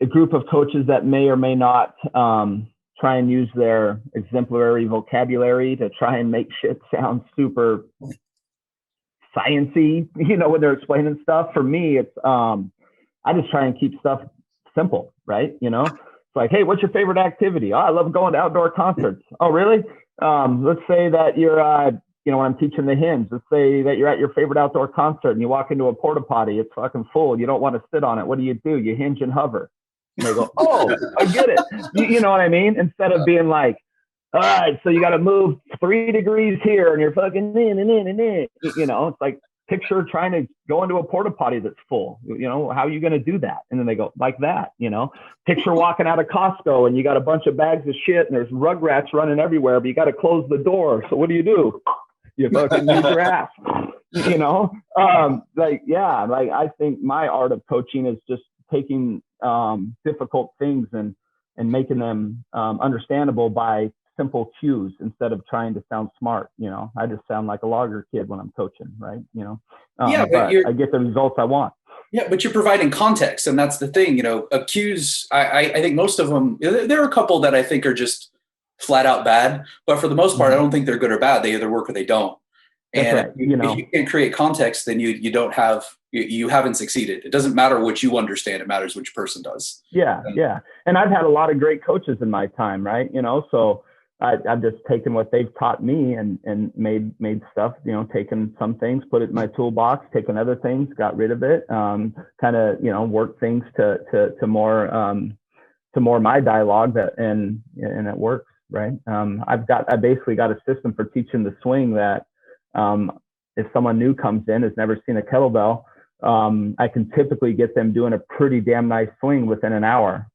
group of coaches that may or may not try and use their exemplary vocabulary to try and make shit sound super sciencey, when they're explaining stuff. For me, it's I just try and keep stuff simple, right? It's like, hey, what's your favorite activity? Oh, I love going to outdoor concerts. Oh, really? Let's say that you're, when I'm teaching the hinge, let's say that you're at your favorite outdoor concert and you walk into a porta potty, it's fucking full. You don't want to sit on it. What do? You hinge and hover. And they go, oh, I get it. You know what I mean? Instead of being like, all right, so you got to move 3 degrees here and you're fucking in. It's like, picture trying to go into a porta potty that's full. How are you going to do that? And then they go like that, Picture walking out of Costco and you got a bunch of bags of shit and there's rugrats running everywhere, but you got to close the door. So what do? You fucking use your ass, I think my art of coaching is just taking difficult things and making them understandable by simple cues instead of trying to sound smart. I just sound like a logger kid when I'm coaching, right? But I get the results I want. Yeah, but you're providing context, and that's the thing. Cues. I think most of them. There are a couple that I think are just flat out bad, but for the most part, I don't think they're good or bad. They either work or they don't. And right. If you can create context, then you don't have you haven't succeeded. It doesn't matter what you understand; it matters which person does. Yeah. And I've had a lot of great coaches in my time, right? So I've just taken what they've taught me and made stuff, taken some things, put it in my toolbox, taken other things, got rid of it, kind of, work things to more my dialogue and it works, right? I basically got a system for teaching the swing that if someone new comes in, has never seen a kettlebell, I can typically get them doing a pretty damn nice swing within an hour,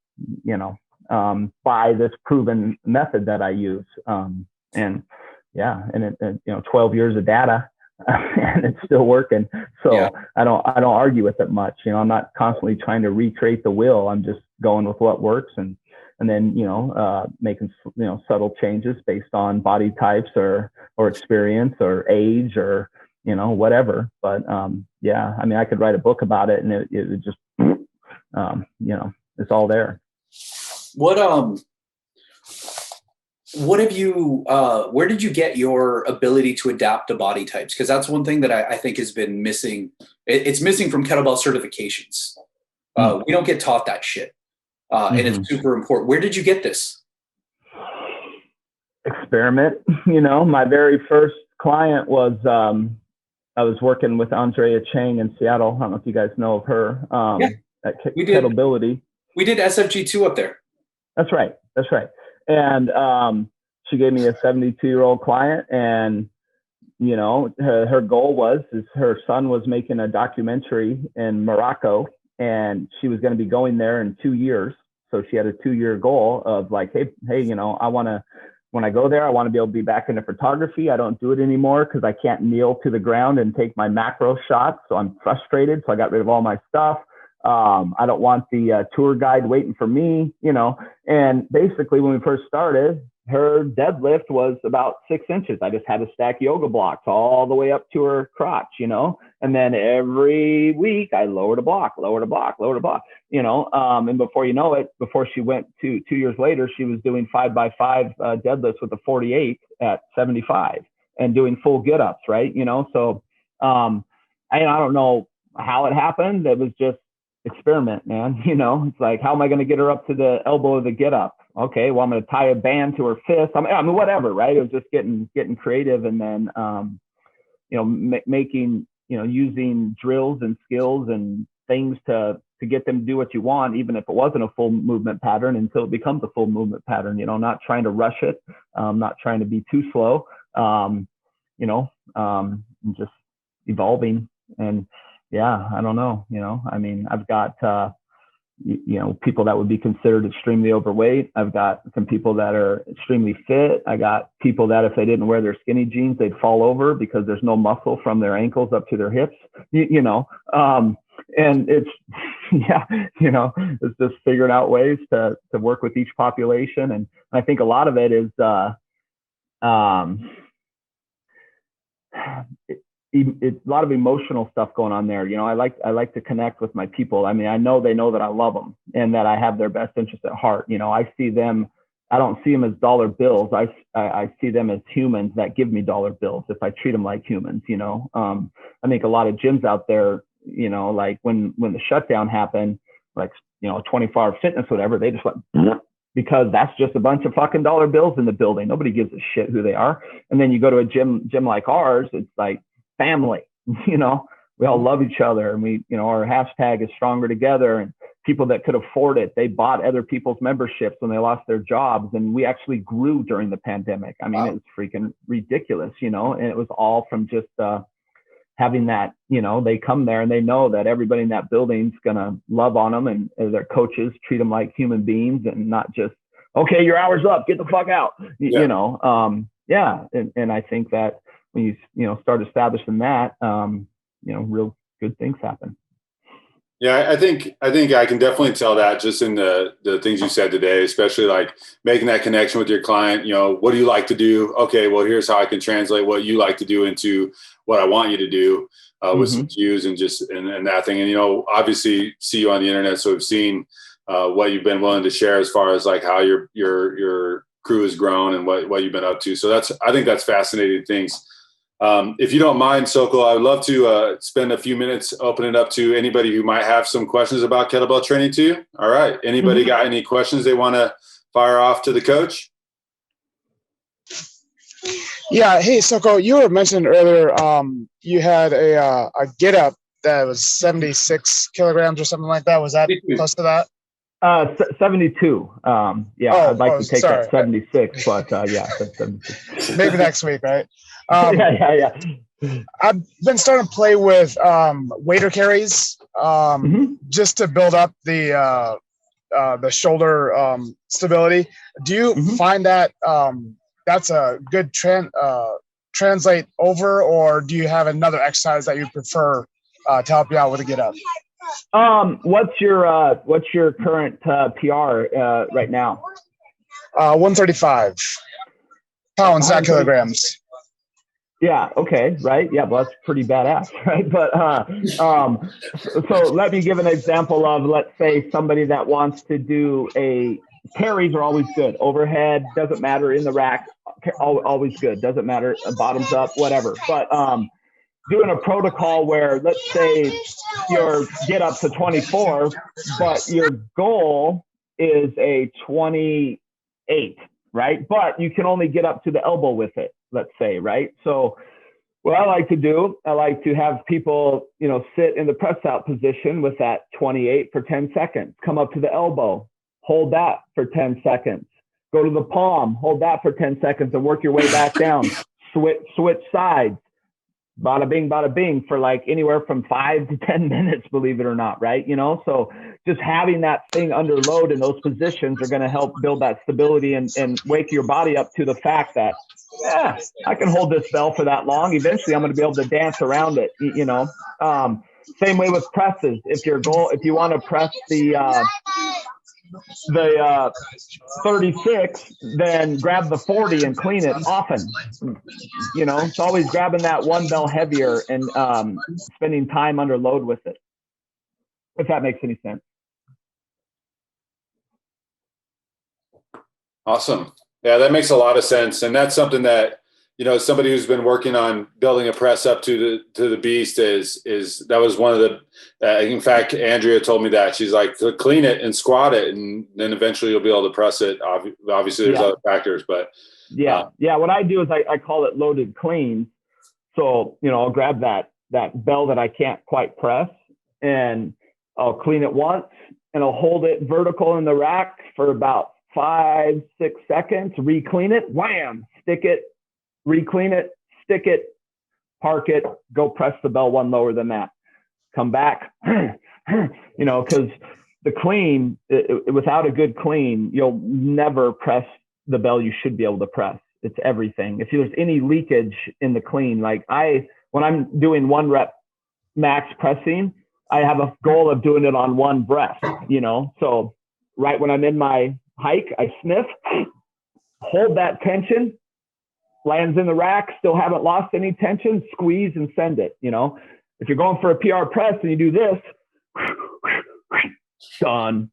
by this proven method that I use. And 12 years of data and it's still working. So yeah. I don't argue with it much. I'm not constantly trying to recreate the wheel. I'm just going with what works and then, making, subtle changes based on body types or experience or age or, whatever. But I could write a book about it and it would just, it's all there. What have you where did you get your ability to adapt to body types? Because that's one thing that I think has been missing. It's missing from kettlebell certifications. We don't get taught that shit. And it's super important. Where did you get this? Experiment. My very first client was I was working with Andrea Chang in Seattle. I don't know if you guys know of her. At Kettlability. We did SFG2 up there. That's right. And she gave me a 72-year-old client, and her goal was her son was making a documentary in Morocco, and she was going to be going there in 2 years. So she had a 2-year goal of like, hey, when I go there, I want to be able to be back into photography. I don't do it anymore because I can't kneel to the ground and take my macro shots. So I'm frustrated. So I got rid of all my stuff. I don't want the tour guide waiting for me, And basically, when we first started, her deadlift was about 6 inches. I just had to stack yoga blocks all the way up to her crotch, And then every week I lowered a block. And before you know it, before she went to 2 years later, she was doing 5x5 deadlifts with a 48 at 75 and doing full get ups, right? So I don't know how it happened. It was just experiment, man. It's like, how am I going to get her up to the elbow of the get up? Okay, well, I'm going to tie a band to her fist. I mean, whatever, right? It was just getting creative, and then making, using drills and skills and things to get them to do what you want, even if it wasn't a full movement pattern, until it becomes a full movement pattern. Not trying to rush it, not trying to be too slow, and just evolving. And yeah, I don't know. I mean, I've got people that would be considered extremely overweight. I've got some people that are extremely fit. I got people that if they didn't wear their skinny jeans, they'd fall over because there's no muscle from their ankles up to their hips, and it's, it's just figuring out ways to work with each population. And I think a lot of it is, it's a lot of emotional stuff going on there. I like to connect with my people. I mean, I know they know that I love them and that I have their best interest at heart. I see them, I don't see them as dollar bills. I see them as humans that give me dollar bills if I treat them like humans. I think a lot of gyms out there, like when the shutdown happened, like, 24-hour fitness, whatever, they just went, because that's just a bunch of fucking dollar bills in the building. Nobody gives a shit who they are. And then you go to a gym like ours, it's like family, we all love each other, and we, our hashtag is stronger together. And people that could afford it, they bought other people's memberships when they lost their jobs. And we actually grew during the pandemic. I mean, It was freaking ridiculous, and it was all from just having that, they come there and they know that everybody in that building's going to love on them, and their coaches treat them like human beings and not just, okay, your hour's up, get the fuck out, yeah. And I think that when you start establishing that, real good things happen. Yeah, I think I can definitely tell that just in the things you said today, especially like making that connection with your client. What do you like to do? Okay, well, here's how I can translate what you like to do into what I want you to do with some cues and just and that thing. And obviously see you on the internet, so we've seen what you've been willing to share as far as like how your crew has grown and what you've been up to. So I think that's fascinating things. If you don't mind, Sokol, I would love to spend a few minutes opening it up to anybody who might have some questions about kettlebell training to you. All right. Anybody got any questions they want to fire off to the coach? Yeah. Hey, Sokol, you were mentioning earlier you had a get up that was 76 kilograms or something like that. Was that close to that? 72. I'd like to take that 76, but yeah. 76. Maybe next week, right? Yeah. I've been starting to play with waiter carries just to build up the shoulder stability. Do you find that that's a good translate over, or do you have another exercise that you prefer to help you out with a get up? What's your current PR right now? 135 pounds, not kilograms. Yeah. Okay. Right. Yeah. Well, that's pretty badass, right? But so let me give an example of, let's say, somebody that wants to do carries are always good. Overhead doesn't matter, in the rack always good. Doesn't matter, bottoms up, whatever. But doing a protocol where, let's say, your get up to 24, but your goal is a 28, right? But you can only get up to the elbow with it, let's say, right? So what I like to do, I like to have people, sit in the press out position with that 28 for 10 seconds, come up to the elbow, hold that for 10 seconds, go to the palm, hold that for 10 seconds and work your way back down, switch sides. bada bing for like anywhere from 5 to 10 minutes, believe it or not, right? So just having that thing under load in those positions are going to help build that stability and wake your body up to the fact that, yeah, I can hold this bell for that long. Eventually I'm going to be able to dance around it, Same way with presses. If you want to press the 36, then grab the 40 and clean it often. It's always grabbing that one bell heavier and spending time under load with it, if that makes any sense. Awesome. Yeah, that makes a lot of sense. And that's something that, somebody who's been working on building a press up to the beast is that was one of the, in fact, Andrea told me that. She's like, to clean it and squat it, and then eventually you'll be able to press it. Obviously there's other factors, but what I do is I call it loaded cleans. So, I'll grab that bell that I can't quite press, and I'll clean it once, and I'll hold it vertical in the rack for about 5-6 seconds, re-clean it, wham, stick it, re-clean it, stick it, park it, go press the bell one lower than that, come back, because the clean, without a good clean, you'll never press the bell you should be able to press. It's everything. If there's any leakage in the clean, like when I'm doing 1 rep max pressing, I have a goal of doing it on one breath, so right when I'm in my hike, I sniff, hold that tension, lands in the rack, still haven't lost any tension, squeeze and send it. If you're going for a PR press and you do this, done.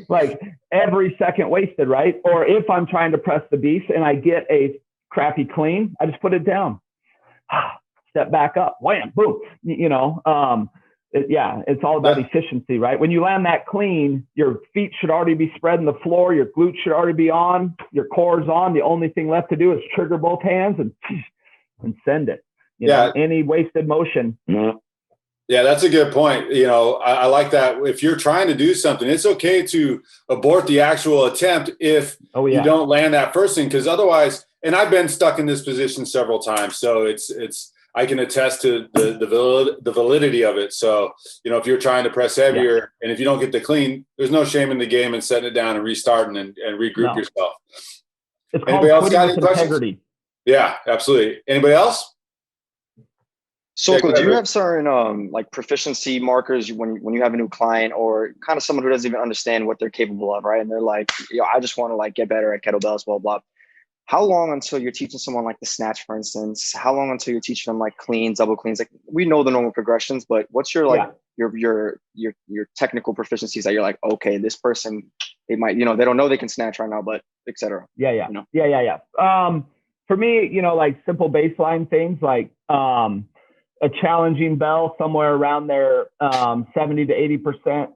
Like every second wasted, right? Or if I'm trying to press the beast and I get a crappy clean, I just put it down, step back up, wham, boom. It's all about efficiency, right? When you land that clean, your feet should already be spreading the floor, your glutes should already be on, your core's on. The only thing left to do is trigger both hands and send it. Any wasted motion. Yeah, that's a good point. I like that. If you're trying to do something, it's okay to abort the actual attempt if you don't land that first thing, because otherwise, and I've been stuck in this position several times, so it's I can attest to the validity of it. So, if you're trying to press heavier and if you don't get the clean, there's no shame in the game in setting it down and restarting and regroup yourself. It's Anybody else got any questions? Yeah, absolutely. Anybody else? Sokol, do you have certain like proficiency markers when you have a new client or kind of someone who doesn't even understand what they're capable of, right? And they're like, I just want to like get better at kettlebells, blah, blah. How long until you're teaching someone like the snatch, for instance? How long until you're teaching them like cleans, double cleans? Like we know the normal progressions, but what's your like your technical proficiencies that you're like, okay, this person, they might, they don't know they can snatch right now, but et cetera. Yeah. For me, like simple baseline things like a challenging bell somewhere around their 70 to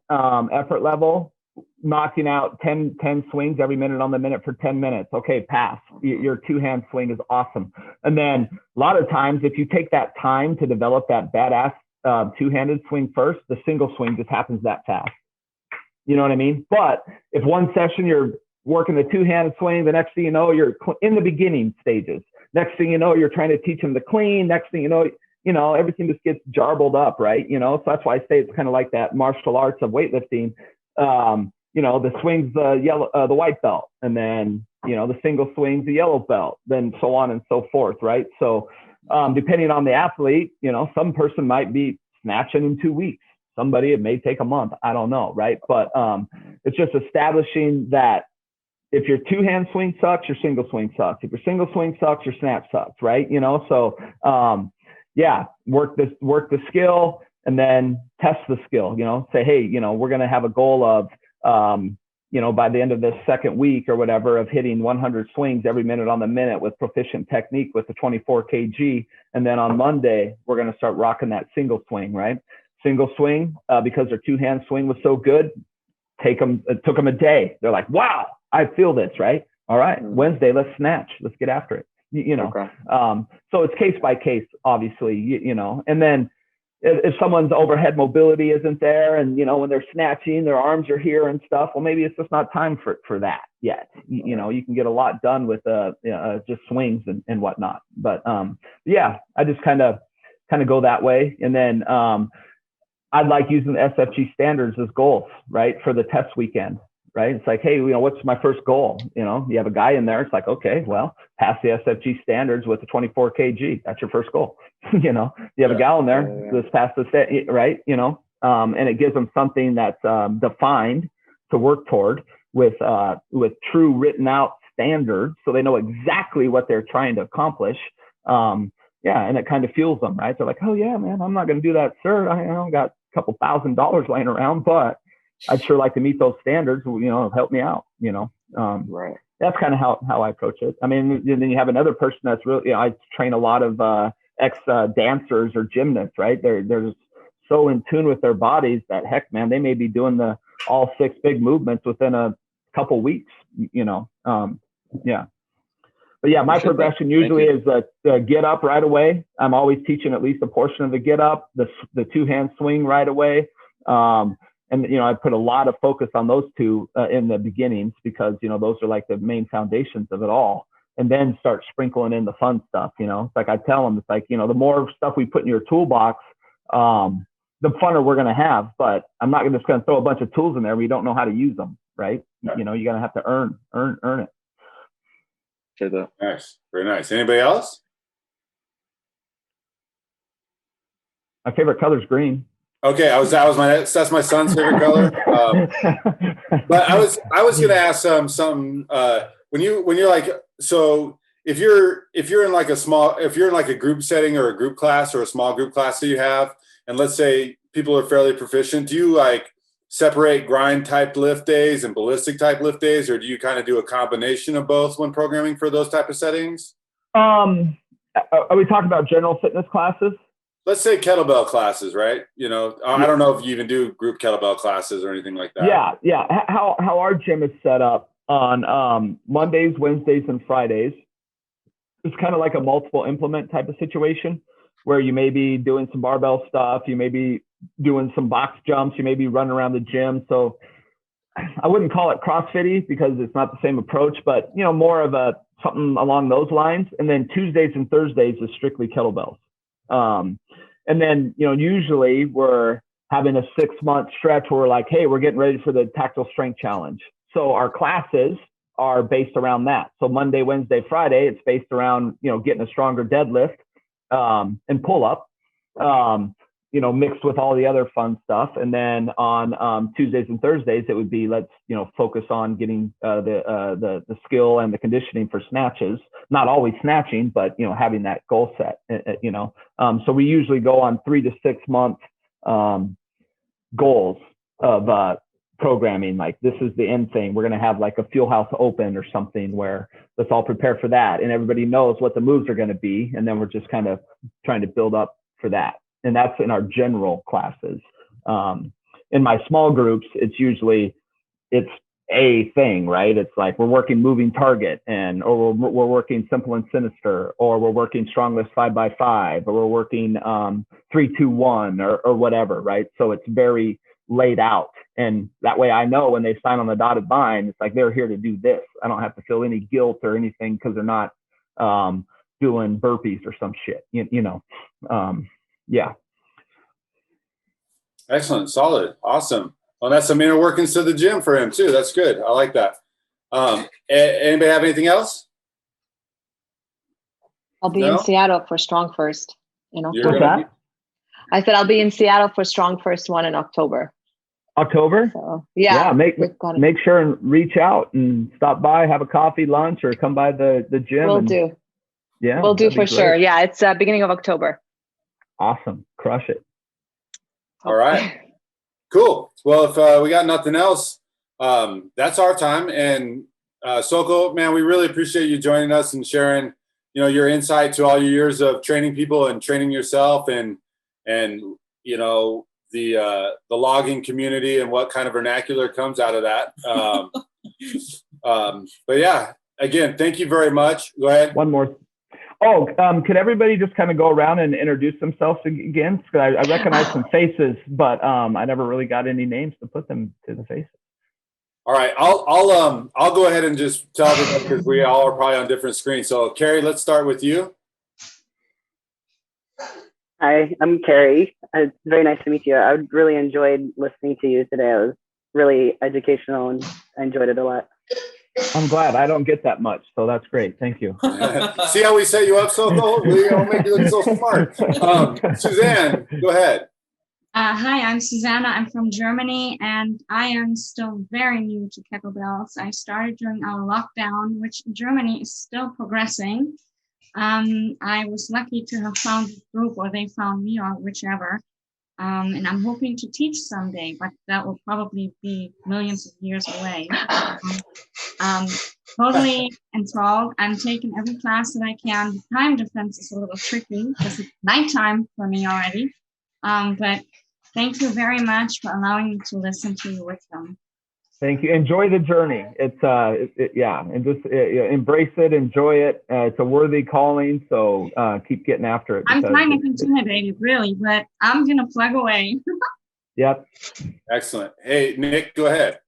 80% effort level, knocking out 10 swings every minute on the minute for 10 minutes. Okay, pass. Your 2-hand swing is awesome. And then a lot of times, if you take that time to develop that badass 2-handed swing first, the single swing just happens that fast. You know what I mean? But if one session you're working the 2-handed swing, the next thing you know, you're in the beginning stages. Next thing you know, you're trying to teach them the clean. Next thing you know, everything just gets jarbled up, right? So that's why I say it's kind of like that martial arts of weightlifting. The swing's the white belt, and then, the single swing's the yellow belt, then so on and so forth, right? So depending on the athlete, some person might be snatching in 2 weeks. Somebody, it may take a month. I don't know, right? But it's just establishing that if your 2-hand swing sucks, your single swing sucks. If your single swing sucks, your snatch sucks, right? So work the skill and then test the skill, say, hey, we're going to have a goal of, by the end of this second week or whatever, of hitting 100 swings every minute on the minute with proficient technique with the 24 kg. And then on Monday, we're going to start rocking that single swing, right? Single swing, because their 2-hand swing was so good, it took them a day. They're like, wow, I feel this, right? All right, Wednesday, let's snatch. Let's get after it. Okay. So it's case by case, obviously, and then if someone's overhead mobility isn't there and, when they're snatching, their arms are here and stuff, well, maybe it's just not time for that, yet. You know, you can get a lot done with just swings and whatnot. But yeah, I just kind of go that way. And then I'd like using the SFG standards as goals, right, for the test weekend. Right. It's like, hey, you know, what's my first goal? You know, you have a guy in there. It's like, okay, well, pass the SFG standards with the 24 kg. That's your first goal. You know, you have a gal in there, just pass the set, right? You know, and it gives them something that's defined to work toward with true written out standards, so they know exactly what they're trying to accomplish. Yeah, and it kind of fuels them, right? They're like, oh yeah, man, I'm not going to do that, sir. I don't got a couple $1,000 laying around, but I'd sure like to meet those standards. You know, help me out. You know, right. That's kind of how I approach it. I mean, then you have another person that's really, you know, I train a lot of ex dancers or gymnasts, right? They're just so in tune with their bodies that, heck, man, they may be doing all 6 big movements within a couple weeks. You know, yeah. But yeah, my progression usually is the get up right away. I'm always teaching at least a portion of the get up, the 2-hand swing right away. And, you know, I put a lot of focus on those two in the beginnings, because, you know, those are like the main foundations of it all. And then start sprinkling in the fun stuff. You know, it's like I tell them, it's like, you know, the more stuff we put in your toolbox, the funner we're going to have. But I'm not just going to throw a bunch of tools in there where you don't know how to use them. Right. You know, you're going to have to earn it. Nice. Very nice. Anybody else? My favorite color is green. Okay, that's my son's favorite color. But I was going to ask something. When you're like, so if you're in like a group setting or a group class or a small group class that you have, and let's say people are fairly proficient, do you like separate grind type lift days and ballistic type lift days, or do you kind of do a combination of both when programming for those type of settings? Are we talking about general fitness classes? Let's say kettlebell classes, right? You know, I don't know if you even do group kettlebell classes or anything like that. Yeah. How our gym is set up on Mondays, Wednesdays, and Fridays, it's kind of like a multiple implement type of situation where you may be doing some barbell stuff, you may be doing some box jumps, you may be running around the gym. So I wouldn't call it CrossFit-y because it's not the same approach, but, you know, more of something along those lines. And then Tuesdays and Thursdays is strictly kettlebells. And then, you know, usually we're having a 6-month stretch where we're like, hey, we're getting ready for the tactile strength challenge. So our classes are based around that. So Monday, Wednesday, Friday, it's based around, you know, getting a stronger deadlift, and pull up, you know, mixed with all the other fun stuff. And then on Tuesdays and Thursdays, it would be, let's, you know, focus on getting the skill and the conditioning for snatches. Not always snatching, but, you know, having that goal set, you know. So we usually go on 3 to 6 month goals of programming. Like, this is the end thing. We're going to have like a Fuel House Open or something where let's all prepare for that. And everybody knows what the moves are going to be. And then we're just kind of trying to build up for that. And that's in our general classes. In my small groups, it's a thing, right? It's like we're working moving target, or we're working simple and sinister, or we're working strong lift 5x5, or we're working 3-2-1 or whatever, right? So it's very laid out, and that way I know when they sign on the dotted line, it's like they're here to do this. I don't have to feel any guilt or anything because they're not doing burpees or some shit, you know. Yeah. Excellent. Solid. Awesome. Well, that's some inner workings to the gym for him too. That's good. I like that. Anybody have anything else? I'll be in Seattle for Strong First in October. That? I said I'll be in Seattle for Strong First one in October. October? So, yeah. Make sure and reach out and stop by, have a coffee, lunch, or come by the gym. We'll do. Yeah. We'll do for sure. Yeah. It's beginning of October. Awesome. Crush it. All right. Cool. Well, if we got nothing else, that's our time. And Sokol, man, we really appreciate you joining us and sharing, you know, your insight to all your years of training people and training yourself, and you know, the logging community and what kind of vernacular comes out of that. But yeah, again, thank you very much. Go ahead. One more. Oh, could everybody just kind of go around and introduce themselves again? Because I recognize some faces, but I never really got any names to put them to the faces. All right, I'll go ahead and just tell everybody because we all are probably on different screens. So Carrie, let's start with you. Hi, I'm Carrie. It's very nice to meet you. I really enjoyed listening to you today. It was really educational and I enjoyed it a lot. I'm glad. I don't get that much, so that's great. Thank you. See how we set you up, Sokol? We all make you look so smart. Suzanne, go ahead. Hi, I'm Susanna. I'm from Germany, and I am still very new to kettlebells. I started during our lockdown, which Germany is still progressing. I was lucky to have found this group, or they found me, or whichever. And I'm hoping to teach someday, but that will probably be millions of years away. Totally enthralled. I'm taking every class that I can. The time difference is a little tricky because it's nighttime for me already. But thank you very much for allowing me to listen to your wisdom. Thank you. Enjoy the journey. It's and just embrace it, enjoy it. It's a worthy calling, so keep getting after it. I'm kind of intimidated, really, but I'm gonna plug away. Yep. Excellent. Hey, Nick, go ahead.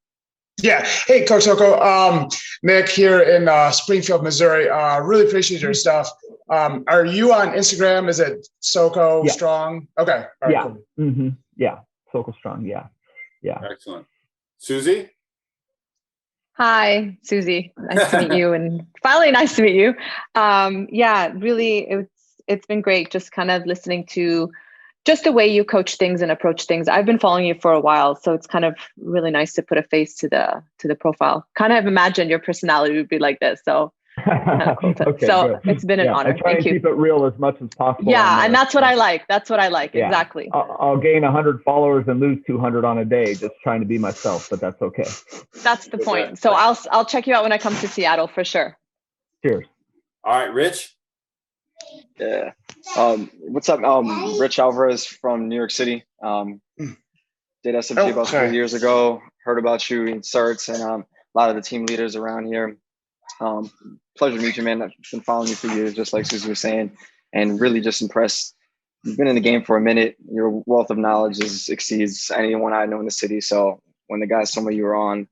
Yeah. Hey, Coach Sokol. Nick here in Springfield, Missouri. Really appreciate your stuff. Are you on Instagram? Is it Sokol Strong? Okay. All right, cool. Mm-hmm. Yeah. Sokol Strong. Yeah. Excellent. Susie? Hi, Susie. Nice to meet you, and finally nice to meet you. Really, it's been great just kind of listening to just the way you coach things and approach things. I've been following you for a while, so it's kind of really nice to put a face to the profile. Kind of imagined your personality would be like this, so cool. Okay, so good. it's been an honor. I try Thank to you. keep it real as much as possible. Yeah, and that's what I like. That's what I like. Yeah. Exactly. I'll gain 100 followers and lose 200 on a day, just trying to be myself, but that's okay. That's the point. So I'll check you out when I come to Seattle for sure. Cheers. All right, Rich. Yeah. What's up? Rich Alvarez from New York City. Did SFG about 3 years ago. Heard about you in certs and a lot of the team leaders around here. Pleasure to meet you, man. I've been following you for years, just like Susie was saying, and really just impressed. You've been in the game for a minute. Your wealth of knowledge exceeds anyone I know in the city. So when the guys told me you were on,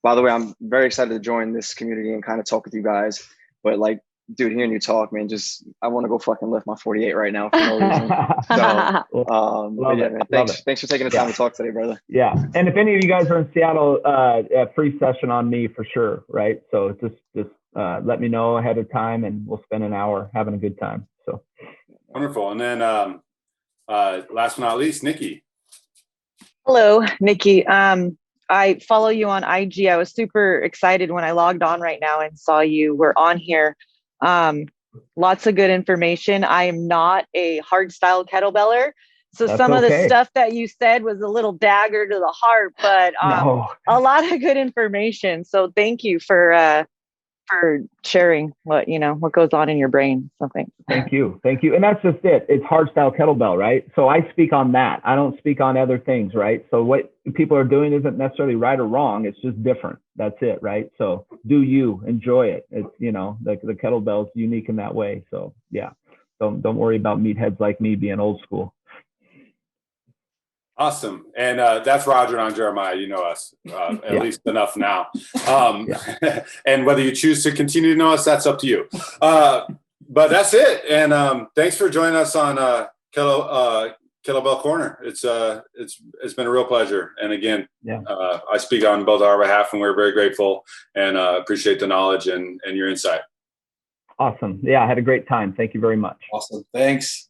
by the way, I'm very excited to join this community and kind of talk with you guys. But like, dude, hearing you talk, man, I want to go fucking lift my 48 right now for no reason. So, thanks for taking the time to talk today, brother. Yeah, and if any of you guys are in Seattle, a free session on me for sure, right? So just let me know ahead of time, and we'll spend an hour having a good time. So Wonderful. And then last but not least, Nikki. Hello, Nikki. I follow you on IG. I was super excited when I logged on right now and saw you were on here. Lots of good information. I am not a hardstyle kettlebeller, so some of the stuff that you said was a little dagger to the heart, but a lot of good information. So thank you for sharing what goes on in your brain. So thanks. Thank you. And that's just it. It's hardstyle kettlebell, right? So I speak on that. I don't speak on other things, right? So what people are doing isn't necessarily right or wrong. It's just different. That's it, right? So do you enjoy it? It's the kettlebell's unique in that way. So yeah, don't worry about meatheads like me being old school. Awesome. And that's Roger and I'm Jeremiah. You know us at least enough now. And whether you choose to continue to know us, that's up to you. But that's it. And thanks for joining us on Kettlebell Corner. It's been a real pleasure. And again, I speak on both our behalf, and we're very grateful and appreciate the knowledge and your insight. Awesome. Yeah, I had a great time. Thank you very much. Awesome. Thanks.